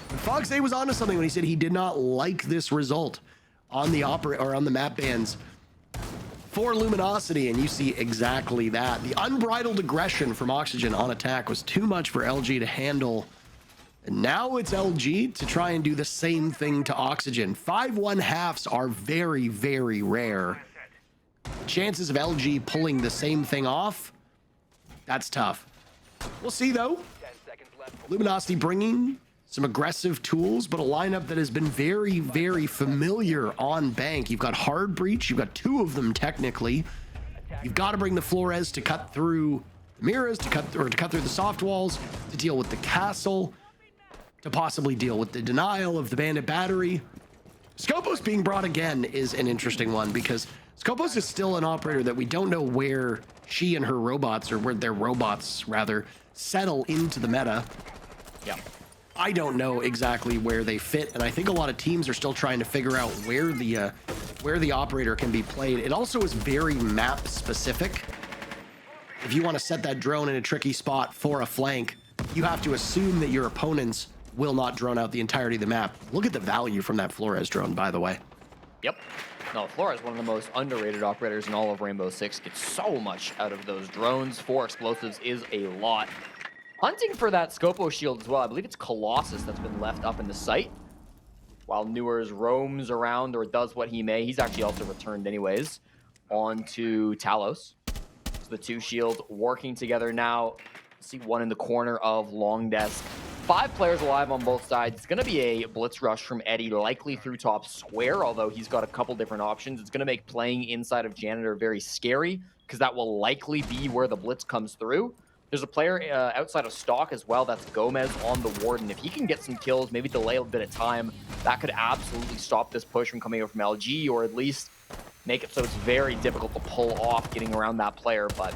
But Fox A was onto something when he said he did not like this result on the on the map bans for Luminosity, and you see exactly that. The unbridled aggression from Oxygen on attack was too much for LG to handle. And now it's LG to try and do the same thing to Oxygen. 5-1 halves are very, very rare. Chances of LG pulling the same thing off, that's tough. We'll see, though. Luminosity bringing some aggressive tools, but a lineup that has been very, very familiar on Bank. You've got Hard Breach. You've got two of them, technically. You've got to bring the Flores to cut through the mirrors, to cut through the soft walls, to deal with the castle, to possibly deal with the denial of the bandit battery. Scopos being brought again is an interesting one, because Scopos is still an operator that we don't know where she and her robots, or where their robots rather, settle into the meta. Yeah. I don't know exactly where they fit, and I think a lot of teams are still trying to figure out where the operator can be played. It also is very map specific. If you want to set that drone in a tricky spot for a flank, you have to assume that your opponents will not drone out the entirety of the map. Look at the value from that Flores drone, by the way. Yep. No, Flores, one of the most underrated operators in all of Rainbow Six, gets so much out of those drones. 4 explosives is a lot. Hunting for that Scopo shield as well. I believe it's Colossus that's been left up in the site, while Newers roams around or does what he may. He's actually also returned anyways onto Talos. So the two shields working together now. See one in the corner of Long Desk. 5 players alive on both sides. It's going to be a blitz rush from Eddie, likely through top square, although he's got a couple different options. It's going to make playing inside of Janitor very scary, because that will likely be where the blitz comes through. There's a player outside of stock as well. That's Gomez on the Warden. If he can get some kills, maybe delay a bit of time, that could absolutely stop this push from coming over from LG, or at least make it so it's very difficult to pull off getting around that player. But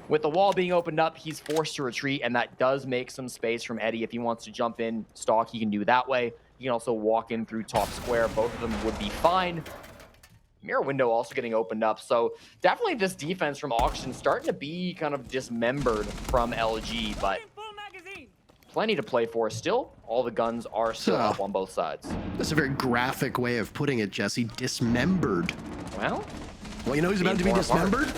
with the wall being opened up, he's forced to retreat, and that does make some space from Eddie. If he wants to jump in stock, he can do that way. He can also walk in through top square. Both of them would be fine. Mirror window also getting opened up. So definitely this defense from Oxygen starting to be kind of dismembered from LG, but plenty to play for still. All the guns are still up on both sides. That's a very graphic way of putting it, Jesse. Dismembered. Well, you know who's about to be dismembered?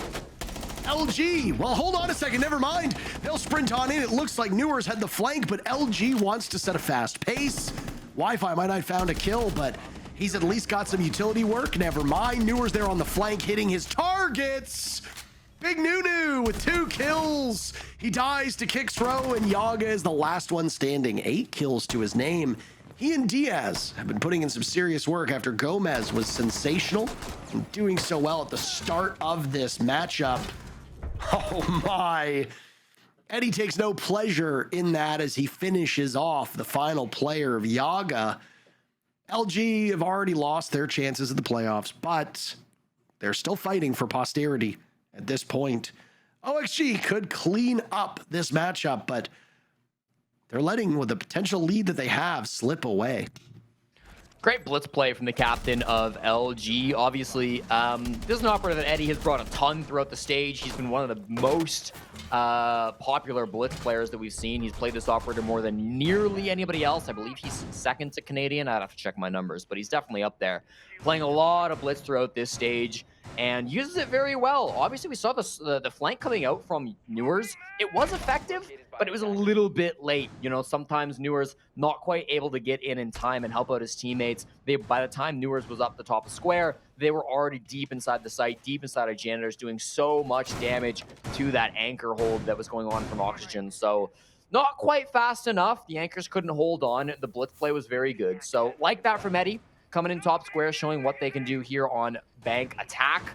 LG, well, hold on a second, never mind. They'll sprint on in. It looks like Newers had the flank, but LG wants to set a fast pace. Wi-Fi might not have found a kill, but he's at least got some utility work. Never mind. Newers there on the flank, hitting his targets. Big Nunu with 2 kills. He dies to Kick's throw, and Yaga is the last one standing. 8 kills to his name. He and Diaz have been putting in some serious work after Gomez was sensational and doing so well at the start of this matchup. Oh my. Eddie takes no pleasure in that as he finishes off the final player of Yaga. LG have already lost their chances of the playoffs, but they're still fighting for posterity at this point. OXG could clean up this matchup, but they're letting with the potential lead that they have slip away. Great blitz play from the captain of LG. Obviously, this is an operator that Eddie has brought a ton throughout the stage. He's been one of the most popular blitz players that we've seen. He's played this operator more than nearly anybody else. I believe he's second to Canadian. I'd have to check my numbers, but he's definitely up there. Playing a lot of blitz throughout this stage and uses it very well. Obviously, we saw the flank coming out from Newers. It was effective, but it was a little bit late. You know, sometimes Newers not quite able to get in time and help out his teammates. By the time Newers was up the top of square, they were already deep inside the site, deep inside of Janitors, doing so much damage to that anchor hold that was going on from Oxygen. So not quite fast enough. The anchors couldn't hold on. The blitz play was very good. So like that from Eddie, coming in top square, showing what they can do here on Bank Attack.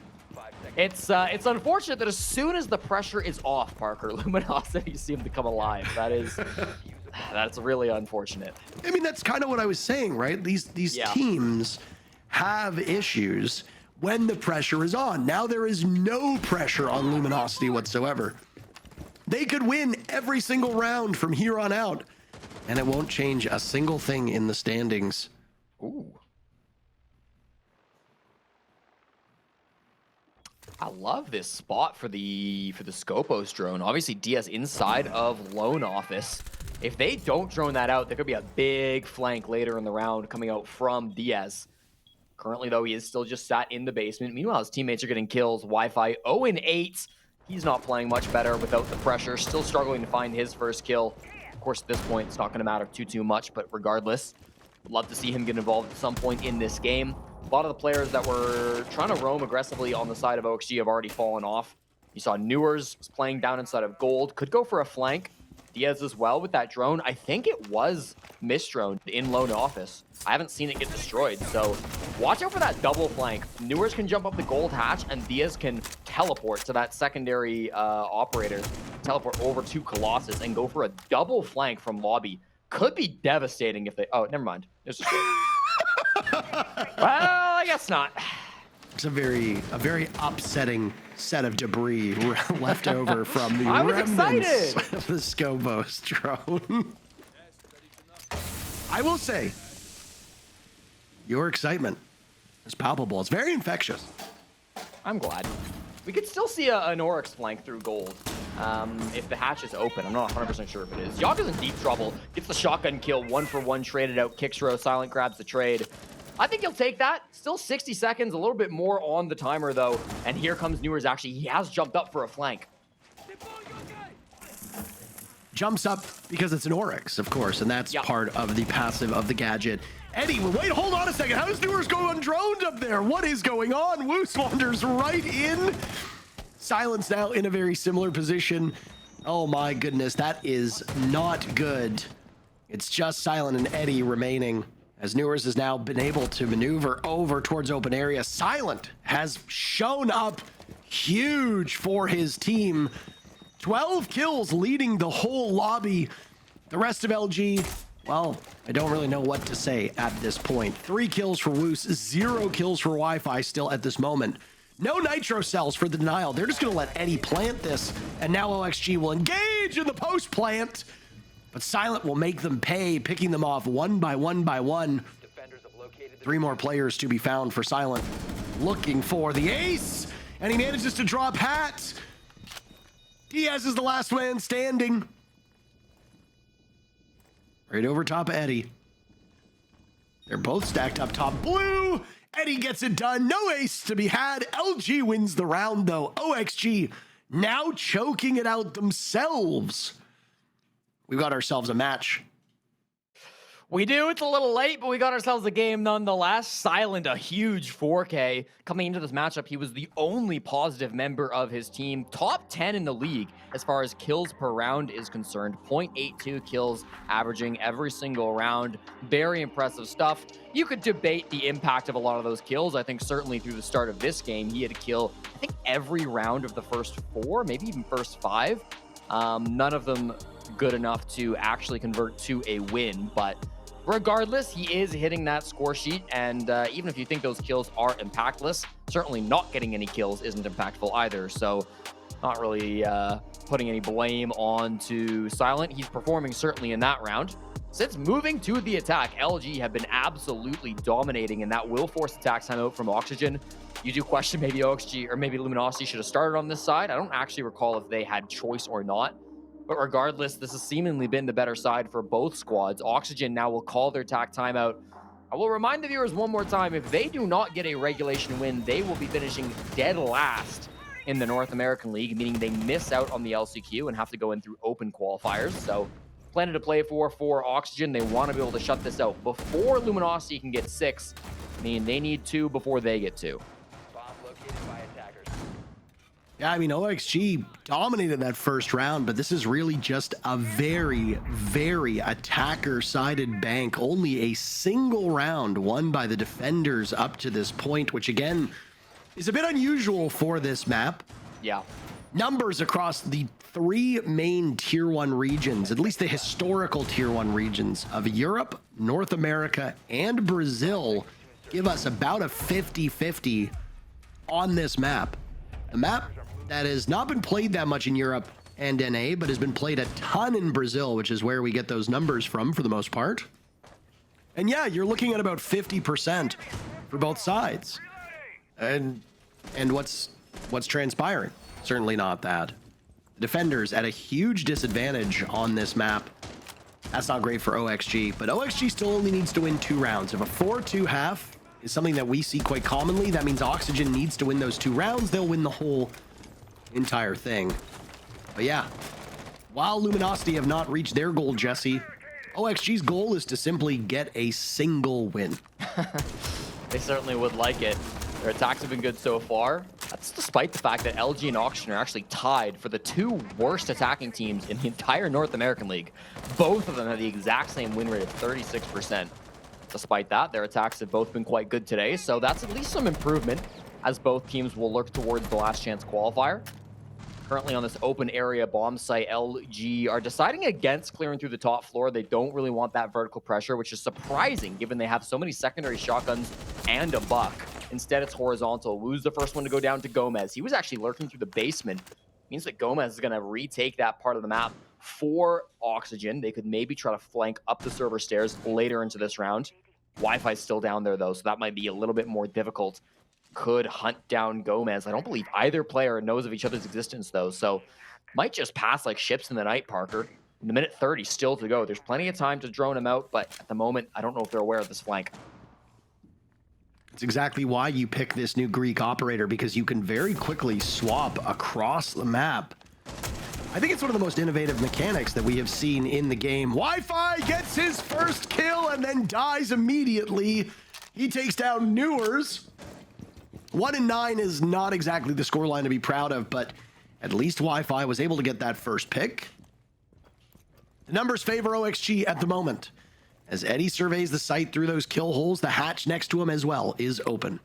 It's unfortunate that as soon as the pressure is off, Parker, Luminosity seem to come alive. That's really unfortunate. I mean, that's kind of what I was saying, right? These teams have issues when the pressure is on. Now there is no pressure on Luminosity whatsoever. They could win every single round from here on out, and it won't change a single thing in the standings. Ooh. I love this spot for the Scopos drone. Obviously, Diaz inside of Lone Office. If they don't drone that out, there could be a big flank later in the round coming out from Diaz. Currently, though, he is still just sat in the basement. Meanwhile, his teammates are getting kills. Wi-Fi 0-8. He's not playing much better without the pressure. Still struggling to find his first kill. Of course, at this point, it's not going to matter too much, but regardless, would love to see him get involved at some point in this game. A lot of the players that were trying to roam aggressively on the side of OXG have already fallen off. You saw Newers was playing down inside of Gold. Could go for a flank. Diaz as well with that drone. I think it was misdroned in Lone Office. I haven't seen it get destroyed, so watch out for that double flank. Newers can jump up the Gold hatch, and Diaz can teleport to that secondary operator, teleport over to Colossus, and go for a double flank from lobby. Could be devastating if they... Oh, never mind. It's just... Well, I guess not. It's a very upsetting set of debris left over from the remnants of the Scopos drone. I will say, your excitement is palpable. It's very infectious. I'm glad. We could still see an Oryx flank through Gold if the hatch is open. I'm not 100% sure if it is. Yaga's in deep trouble. Gets the shotgun kill, 1-for-1 traded out. Kicks row, Silent grabs the trade. I think he'll take that. Still 60 seconds, a little bit more on the timer though. And here comes Newers actually. He has jumped up for a flank. Jumps up because it's an Oryx, of course, and that's part of the passive of the gadget. Eddie, wait, hold on a second. How does Newers go undroned up there? What is going on? Woos wanders right in. Silence now in a very similar position. Oh my goodness, that is not good. It's just Silent and Eddie remaining, as Newers has now been able to maneuver over towards open area. Silent has shown up huge for his team. 12 kills leading the whole lobby. The rest of LG, well, I don't really know what to say at this point. 3 kills for Woos, 0 kills for Wi-Fi still at this moment. No nitro cells for the denial. They're just going to let Eddie plant this, and now OXG will engage in the post plant. But Silent will make them pay, picking them off one by one. 3 more players to be found for Silent. Looking for the ace, and he manages to drop Hat. Diaz is the last man standing. Right over top of Eddie. They're both stacked up top. Blue! Eddie gets it done. No ace to be had. LG wins the round, though. OXG now choking it out themselves. We've got ourselves a match. We do. It's a little late, but we got ourselves a game nonetheless. Silent, a huge 4K. Coming into this matchup, he was the only positive member of his team. Top 10 in the league as far as kills per round is concerned. 0.82 kills averaging every single round. Very impressive stuff. You could debate the impact of a lot of those kills. I think certainly through the start of this game, he had to kill, I think, every round of the first 4, maybe even first 5. None of them good enough to actually convert to a win, but regardless, he is hitting that score sheet, and even if you think those kills are impactless, certainly not getting any kills isn't impactful either, so not really putting any blame on to Silent. He's performing certainly in that round. Since moving to the attack, LG have been absolutely dominating, and that will force attack timeout from Oxygen. You do question maybe OXG or maybe Luminosity should have started on this side. I don't actually recall if they had choice or not. But regardless, this has seemingly been the better side for both squads. Oxygen now will call their attack timeout. I will remind the viewers one more time, if they do not get a regulation win, they will be finishing dead last in the North American League, meaning they miss out on the LCQ and have to go in through open qualifiers. So plenty to play for Oxygen. They want to be able to shut this out before Luminosity can get 6. I mean, they need 2 before they get 2. Yeah, I mean, OXG dominated that first round, but this is really just a very, very attacker-sided bank. Only a single round won by the defenders up to this point, which again is a bit unusual for this map. Yeah. Numbers across the 3 main Tier 1 regions, at least the historical Tier 1 regions of Europe, North America, and Brazil, give us about a 50-50 on this map. A map that has not been played that much in Europe and NA, but has been played a ton in Brazil, which is where we get those numbers from for the most part. And yeah, you're looking at about 50% for both sides. And what's transpiring? Certainly not that. The defenders at a huge disadvantage on this map. That's not great for OXG, but OXG still only needs to win 2 rounds. If a 4-2 half is something that we see quite commonly, that means Oxygen needs to win those 2 rounds. They'll win the whole entire thing. But yeah, while Luminosity have not reached their goal, Jesse, OXG's goal is to simply get a single win. They certainly would like it. Their attacks have been good so far. That's despite the fact that LG and Oxygen are actually tied for the 2 worst attacking teams in the entire North American League. Both of them have the exact same win rate of 36%. Despite that, their attacks have both been quite good today, so that's at least some improvement as both teams will look towards the last chance qualifier. Currently on this open area bomb site, LG are deciding against clearing through the top floor. They don't really want that vertical pressure, which is surprising given they have so many secondary shotguns and a buck. Instead, it's horizontal. Wu's the first one to go down to Gomez. He was actually lurking through the basement. Means that Gomez is going to retake that part of the map for Oxygen. They could maybe try to flank up the server stairs later into this round. Wi-Fi's still down there, though, so that might be a little bit more difficult. Could hunt down Gomez. I don't believe either player knows of each other's existence, though, so might just pass like ships in the night, Parker. In the minute 30 still to go. There's plenty of time to drone him out, but at the moment, I don't know if they're aware of this flank. It's exactly why you pick this new Greek operator, because you can very quickly swap across the map. I think it's one of the most innovative mechanics that we have seen in the game. Wi-Fi gets his first kill and then dies immediately. He takes down Newers. 1-9 is not exactly the scoreline to be proud of, but at least Wi-Fi was able to get that first pick. The numbers favor OXG at the moment. As Eddie surveys the site through those kill holes, the hatch next to him as well is open.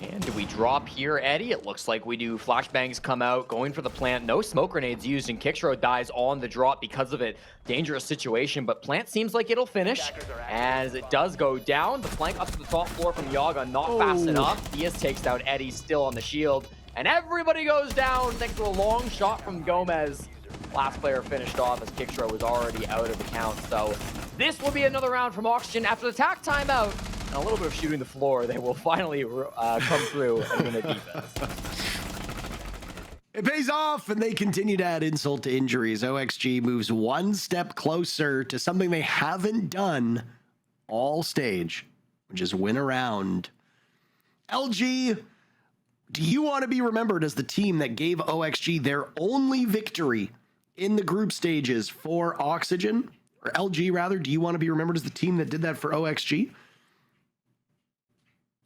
And do we drop here, Eddie? It looks like we do. Flashbangs come out, going for the plant. No smoke grenades used, and Kixro dies on the drop because of it. Dangerous situation, but plant seems like it'll finish. As it does go down, the flank up to the top floor from Yaga, not fast enough. Diaz takes down Eddie, still on the shield. And everybody goes down thanks to a long shot from Gomez. Last player finished off as Kixro was already out of the count. So this will be another round from Oxygen after the attack timeout. And a little bit of shooting the floor, they will finally come through and win a defense. It pays off, and they continue to add insult to injuries. OXG moves one step closer to something they haven't done all stage, which is win a round. LG Do you want to be remembered as the team that gave OXG their only victory in the group stages for Oxygen, or LG rather? Do you want to be remembered as the team that did that for OXG?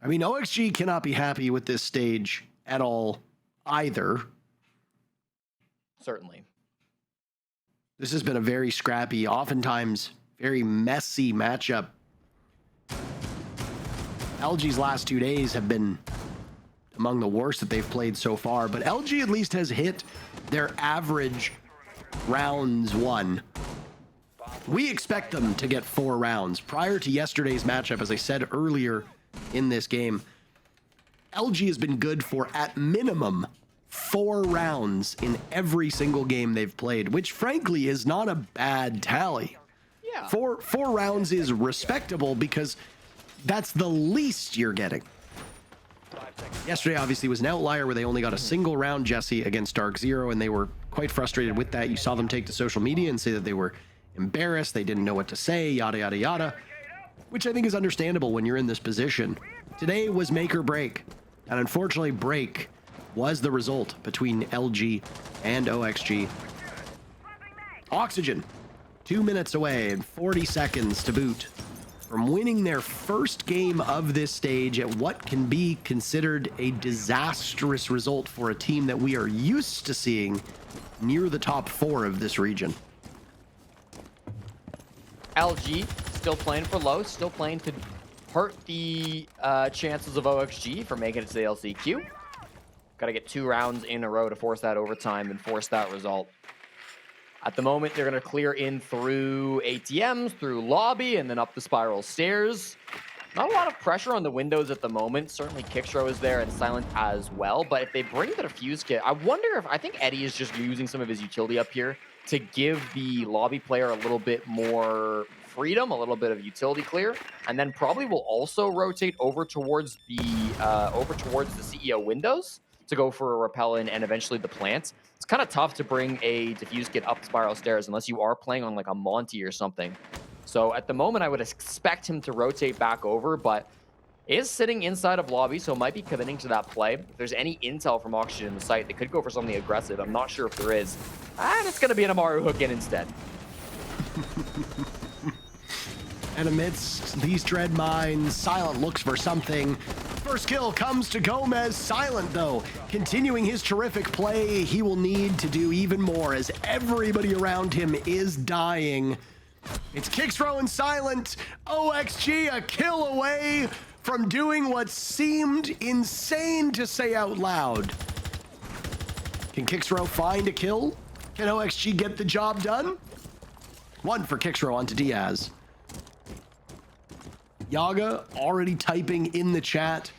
I mean, OXG cannot be happy with this stage at all either. Certainly. This has been a very scrappy, oftentimes very messy matchup. LG's last 2 days have been among the worst that they've played so far, but LG at least has hit their average rounds won. We expect them to get 4 rounds. Prior to yesterday's matchup, as I said earlier in this game, LG has been good for, at minimum, 4 rounds in every single game they've played, which frankly is not a bad tally. Yeah. Four rounds is respectable because that's the least you're getting. Yesterday obviously was an outlier where they only got a single round, Jesse, against Dark Zero, and they were quite frustrated with that. You saw them take to social media and say that they were embarrassed, they didn't know what to say, yada, yada, yada, which I think is understandable when you're in this position. Today was make or break, and unfortunately break was the result between LG and OXG. Oxygen, 2 minutes away and 40 seconds to boot from winning their first game of this stage at what can be considered a disastrous result for a team that we are used to seeing near the top 4 of this region. LG still playing for low, still playing to hurt the chances of OXG for making it to the LCQ. Got to get 2 rounds in a row to force that overtime and force that result. At the moment, they're going to clear in through ATMs, through lobby, and then up the spiral stairs. Not a lot of pressure on the windows at the moment. Certainly Kickstro is there and Silent as well. But if they bring the defuse kit, I wonder if, I think Eddie is just using some of his utility up here to give the lobby player a little bit more freedom, a little bit of utility clear, and then probably will also rotate over towards the CEO windows to go for a repellent and eventually the plant. It's kind of tough to bring a diffuse kit up spiral stairs unless you are playing on like a Monty or something. So at the moment, I would expect him to rotate back over, but is sitting inside of lobby, so might be committing to that play. If there's any intel from Oxygen in the site, they could go for something aggressive. I'm not sure if there is. And it's going to be an Amaru hook in instead. And amidst these dread mines, Silent looks for something. First kill comes to Gomez. Silent, though, continuing his terrific play. He will need to do even more as everybody around him is dying. It's Kickstro and Silent. OXG a kill away from doing what seemed insane to say out loud. Can Kickstro find a kill? Can OXG get the job done? 1 for Kickstro onto Diaz. Yaga already typing in the chat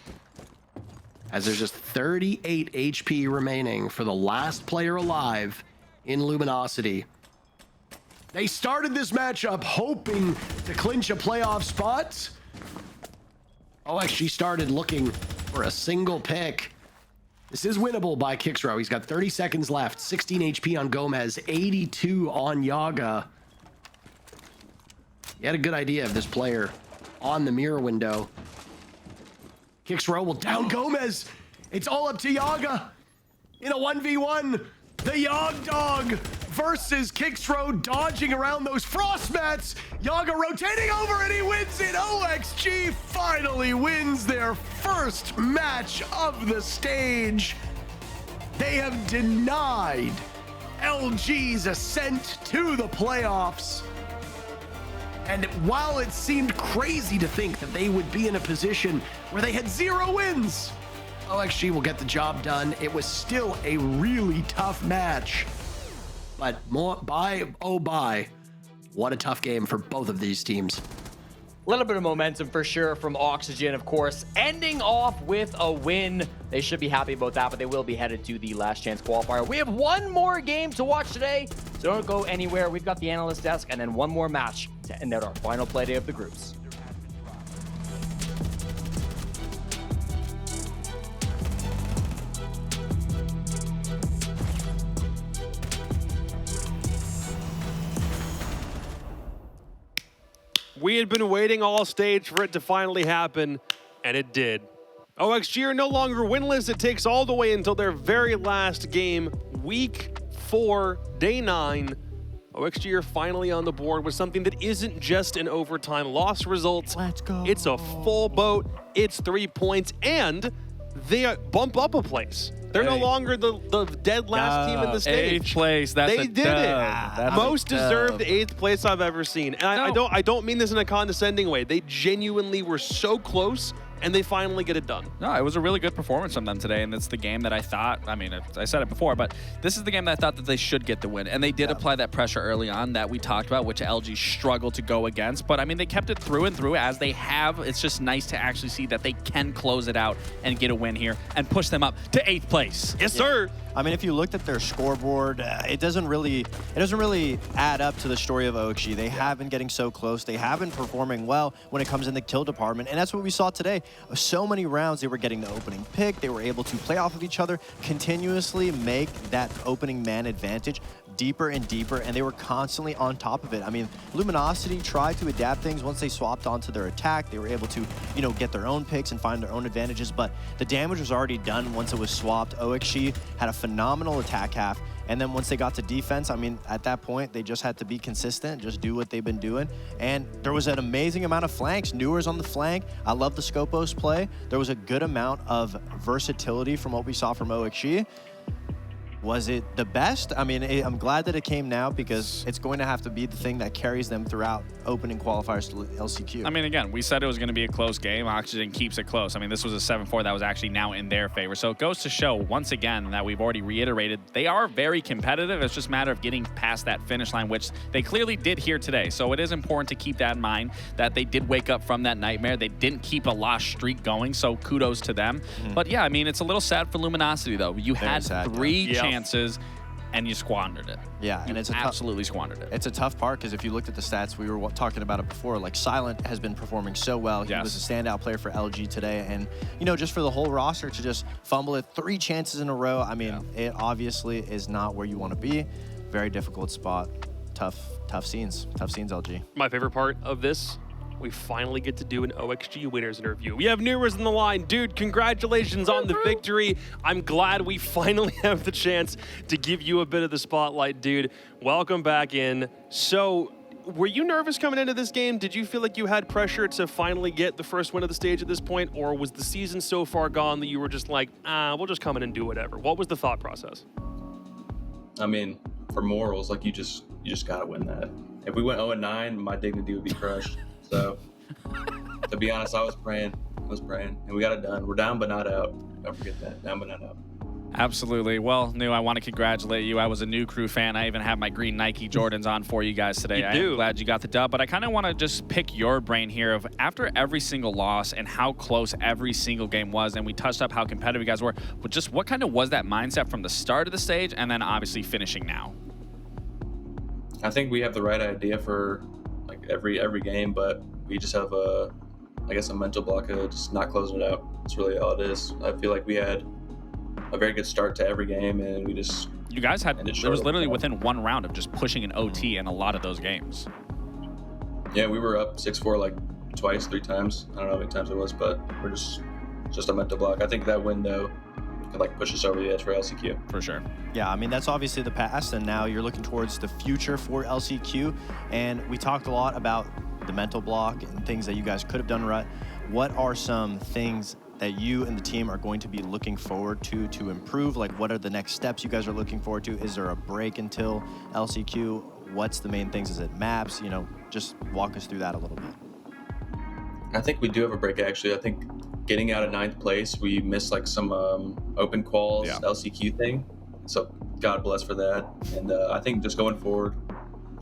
as there's just 38 HP remaining for the last player alive in Luminosity. They started this matchup hoping to clinch a playoff spot. OXG started looking for a single pick. This is winnable by Kickstro. He's got 30 seconds left, 16 HP on Gomez, 82 on Yaga. He had a good idea of this player on the mirror window. Kickstro will down Gomez. It's all up to Yaga in a 1v1. The Yog Dog versus Kickstro, dodging around those frost mats. Yaga rotating over and he wins it. OXG finally wins their first match of the stage. They have denied LG's ascent to the playoffs. And while it seemed crazy to think that they would be in a position where they had 0 wins, OXG will get the job done. It was still a really tough match. But what a tough game for both of these teams. A little bit of momentum for sure from Oxygen, of course, ending off with a win. They should be happy about that, but they will be headed to the last chance qualifier. We have 1 more game to watch today, so don't go anywhere. We've got the analyst desk and then 1 more match to end out our final play day of the groups. We had been waiting all stage for it to finally happen, and it did. OXG are no longer winless. It takes all the way until their very last game, week 4, day 9. OXG are finally on the board with something that isn't just an overtime loss result. Let's go. It's a full boat, it's 3 points, and they bump up a place. They're no longer the dead last team in the stage. 8th place. That's They a did dub. it. That's a Most dub. deserved 8th place I've ever seen. And I don't mean this in a condescending way. They genuinely were so close, and they finally get it done. No, it was a really good performance from them today, and it's the game that I thought, I mean, I said it before, but this is the game that I thought that they should get the win. And they did apply that pressure early on that we talked about, which LG struggled to go against. But, I mean, they kept it through and through as they have. It's just nice to actually see that they can close it out and get a win here and push them up to 8th place. Yes, sir. I mean, if you looked at their scoreboard, it doesn't really add up to the story of OXG. They have been getting so close. They have been performing well when it comes in the kill department, and that's what we saw today. So many rounds, they were getting the opening pick. They were able to play off of each other, continuously make that opening man advantage deeper and deeper, and they were constantly on top of it. I mean, Luminosity tried to adapt things once they swapped onto their attack. They were able to, get their own picks and find their own advantages, but the damage was already done once it was swapped. OXG had a phenomenal attack half, and then once they got to defense, I mean, at that point, they just had to be consistent, just do what they've been doing, and there was an amazing amount of flanks. Newer's on the flank. I love the Scopos play. There was a good amount of versatility from what we saw from OXG. Was it the best? I mean, I'm glad that it came now because it's going to have to be the thing that carries them throughout opening qualifiers to LCQ. I mean, again, we said it was going to be a close game. Oxygen keeps it close. I mean, this was a 7-4 that was actually now in their favor. So it goes to show, once again, that we've already reiterated, they are very competitive. It's just a matter of getting past that finish line, which they clearly did here today. So it is important to keep that in mind, that they did wake up from that nightmare. They didn't keep a lost streak going, so kudos to them. But yeah, I mean, it's a little sad for Luminosity, though. You had sad, 3 chances, and you squandered it. Yeah, and it's absolutely squandered it. It's a tough part because if you looked at the stats, we were talking about it before, like Silent has been performing so well. He was a standout player for LG today. And, just for the whole roster to just fumble it 3 chances in a row, I mean, it obviously is not where you want to be. Very difficult spot. Tough scenes. Tough scenes, LG. My favorite part of this, we finally get to do an OXG winners interview. We have Newers in the line. Dude, congratulations on the victory. I'm glad we finally have the chance to give you a bit of the spotlight, dude. Welcome back in. So, were you nervous coming into this game? Did you feel like you had pressure to finally get the first win of the stage at this point? Or was the season so far gone that you were just like, we'll just come in and do whatever? What was the thought process? I mean, for morals, like you just gotta win that. If we went 0-9, my dignity would be crushed. So, to be honest, I was praying, and we got it done. We're down but not out. Don't forget that, down but not out. Absolutely. Well, New, I want to congratulate you. I was a new crew fan. I even have my green Nike Jordans on for you guys today. I am glad you got the dub, but I kind of want to just pick your brain here of after every single loss and how close every single game was, and we touched up how competitive you guys were, but just what kind of was that mindset from the start of the stage and then obviously finishing now? I think we have the right idea for like every game, but we just have a mental block of just not closing it out. That's really all it is. I feel like we had a very good start to every game, and we just you guys had it was literally within 1 round of just pushing an OT in a lot of those games. Yeah, we were up 6-4 like twice, 3 times. I don't know how many times it was, but we're just a mental block. I think that window could like push us over the edge for LCQ. For sure. Yeah, I mean, that's obviously the past, and now you're looking towards the future for LCQ. And we talked a lot about the mental block and things that you guys could have done right. What are some things that you and the team are going to be looking forward to improve? Like, what are the next steps you guys are looking forward to? Is there a break until LCQ? What's the main things? Is it maps? Just walk us through that a little bit. I think we do have a break, actually. I think getting out of 9th place, we missed like some open quals, LCQ thing. So God bless for that. And I think just going forward,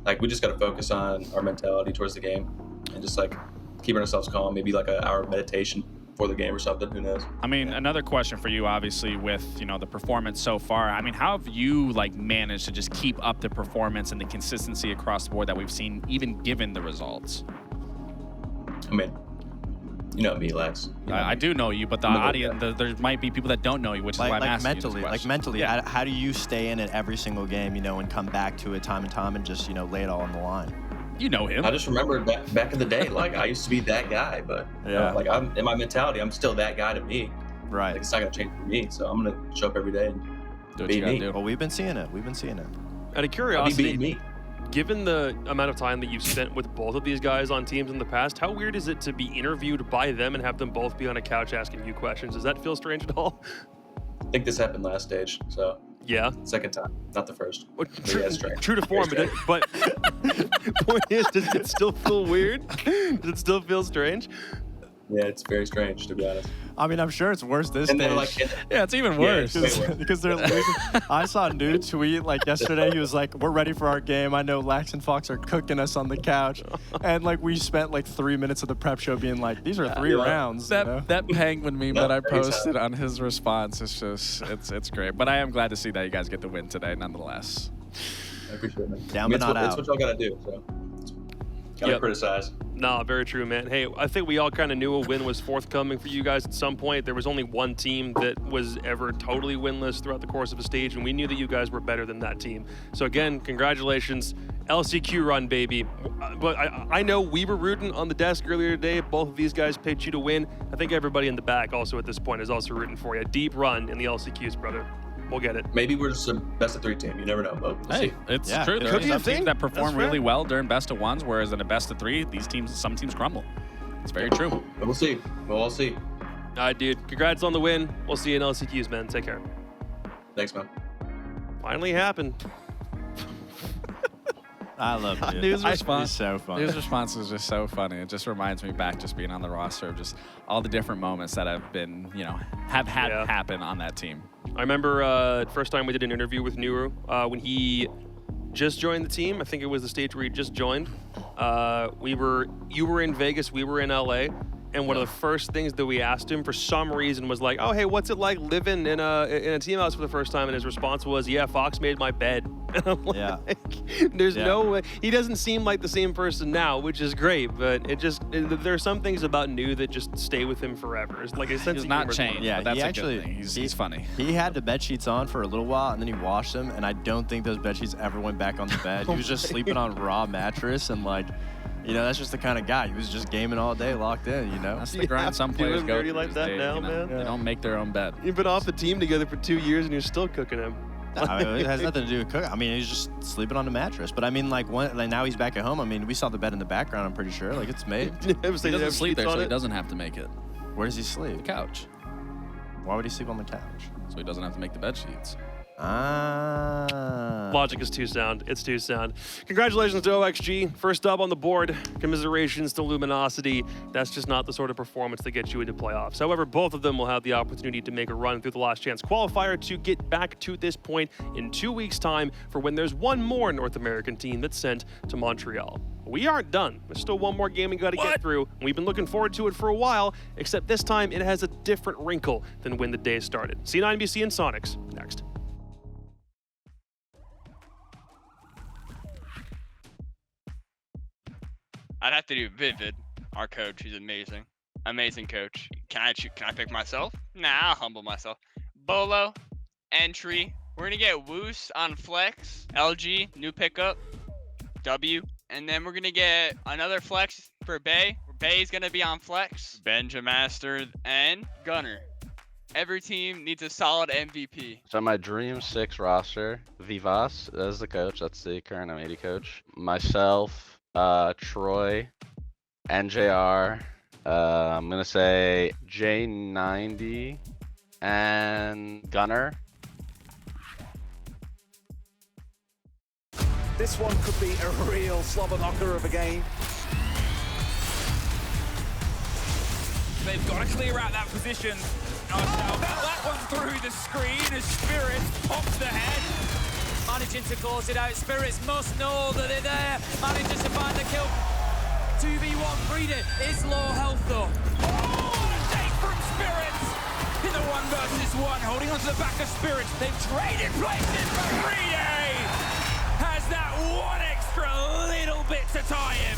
like we just got to focus on our mentality towards the game and just like keeping ourselves calm, maybe like an hour of meditation for the game or something, who knows. I mean, another question for you, obviously, with, the performance so far. I mean, how have you managed to just keep up the performance and the consistency across the board that we've seen, even given the results? I mean, you know me, Lex. I do know you, but the audience, there might be people that don't know you, which is why I'm asking you this question. Mentally, how do you stay in it every single game, and come back to it time and time and just, lay it all on the line? You know him. I just remember back in the day, like I used to be that guy, but like I'm in my mentality, I'm still that guy to me. Right. Like, it's not gonna change for me. So I'm gonna show up every day and Do what be you gotta me. do. Well, we've been seeing it. We've been seeing it. Out of I'll be curiosity, beating me. given the amount of time that you've spent with both of these guys on teams in the past, how weird is it to be interviewed by them and have them both be on a couch asking you questions? Does that feel strange at all? I think this happened last stage, so Yeah. second time, not the first. Well, But true, yeah, it's strange. true to form, Very but point is, does it still feel weird? Does it still feel strange? Yeah, it's very strange, to be honest. I mean, I'm sure it's worse this And stage. they're like, Yeah, it's even Yeah, worse. it's way worse. Because they're losing. I saw a new tweet like yesterday. He was like, "We're ready for our game. I know Lax and Fox are cooking us on the couch," and like we spent like 3 minutes of the prep show being like, "These are three Yeah. rounds." you know? That penguin meme No, that I very sad. posted on his response is just it's great. But I am glad to see that you guys get the win today, nonetheless. I appreciate it. Down but it's not what, It's out. what y'all gotta do, so. Gotta Yep. criticize. No, very true, man. Hey, I think we all kind of knew a win was forthcoming for you guys at some point. There was only one team that was ever totally winless throughout the course of a stage, and we knew that you guys were better than that team. So again, congratulations. LCQ run, baby. But I know we were rooting on the desk earlier today. Both of these guys picked you to win. I think everybody in the back also at this point is also rooting for you. Deep run in the LCQs, brother. We'll get it. Maybe we're just a best of 3 team. You never know, but we'll Hey, see. it's Yeah, true. it There could are be a some thing. teams that That's perform fair. really well during best of ones, whereas in a best of 3, some teams crumble. It's very true. But we'll see. We'll all see. All right, dude. Congrats on the win. We'll see you in LCQs, man. Take care. Thanks, man. Finally happened. I love it. His response, He's so funny. His response is just so funny. It just reminds me back just being on the roster of just all the different moments that have been, have had Yeah. happen on that team. I remember first time we did an interview with Nuru when he just joined the team. I think it was the stage where he just joined. You were in Vegas, we were in LA, and one of the first things that we asked him for some reason was like, "Oh, hey, what's it like living in a team house for the first time?" And his response was, "Yeah, Fox made my bed." And I'm like, Yeah. there's Yeah. no way. He doesn't seem like the same person now, which is great, but there are some things about New that just stay with him forever. It's like a sense He's of not humor. changed. Yeah, but that's he a actually good thing. He's funny. He had the bed sheets on for a little while, and then he washed them, and I don't think those bed sheets ever went back on the bed. He was just sleeping on raw mattress, and like, that's just the kind of guy. He was just gaming all day, locked in. That's the Yeah, grind some players doing go dirty through like these that days, now, man. They don't make their own bed. You've been off the team together for 2 years and you're still cooking him. I mean, it has nothing to do with cooking. I mean, he's just sleeping on the mattress. But I mean, like now he's back at home. I mean, we saw the bed in the background. I'm pretty sure. Like, it's made. He doesn't sleep there, so he doesn't have to make it. Where does he sleep? The couch, Why would he sleep on the couch? so he doesn't have to make the bed sheets. Ah. Logic is too sound. It's too sound. Congratulations to OXG. First dub on the board. Commiserations to Luminosity. That's just not the sort of performance that gets you into playoffs. However, both of them will have the opportunity to make a run through the last chance qualifier to get back to this point in 2 weeks' time for when there's one more North American team that's sent to Montreal. We aren't done. There's still one more game we got to get through. We've been looking forward to it for a while, except this time it has a different wrinkle than when the day started. C9BC and Sonics next. I'd have to do Vivid, our coach. He's amazing. Amazing coach. Can I pick myself? Nah, I'll humble myself. Bolo, entry. We're gonna get Woos on flex. LG, new pickup. W. And then we're gonna get another flex for Bay. Bay's gonna be on flex. Benjamaster and Gunner. Every team needs a solid MVP. So my Dream 6 roster, Vivas, that's the coach, that's the current M80 coach. Myself, Troy, NJR, I'm gonna say J90, and Gunner. This one could be a real slobber knocker of a game. They've got to clear out that position. That one through the screen as Spirit pops the head. Managing to close it out. Spirits must know that they're there. Manages to find the kill. 2v1 Frida is low health though. Oh, the take from Spirits in the 1v1, holding onto the back of Spirits. They've traded places, but Frida has that one extra little bit to tie him.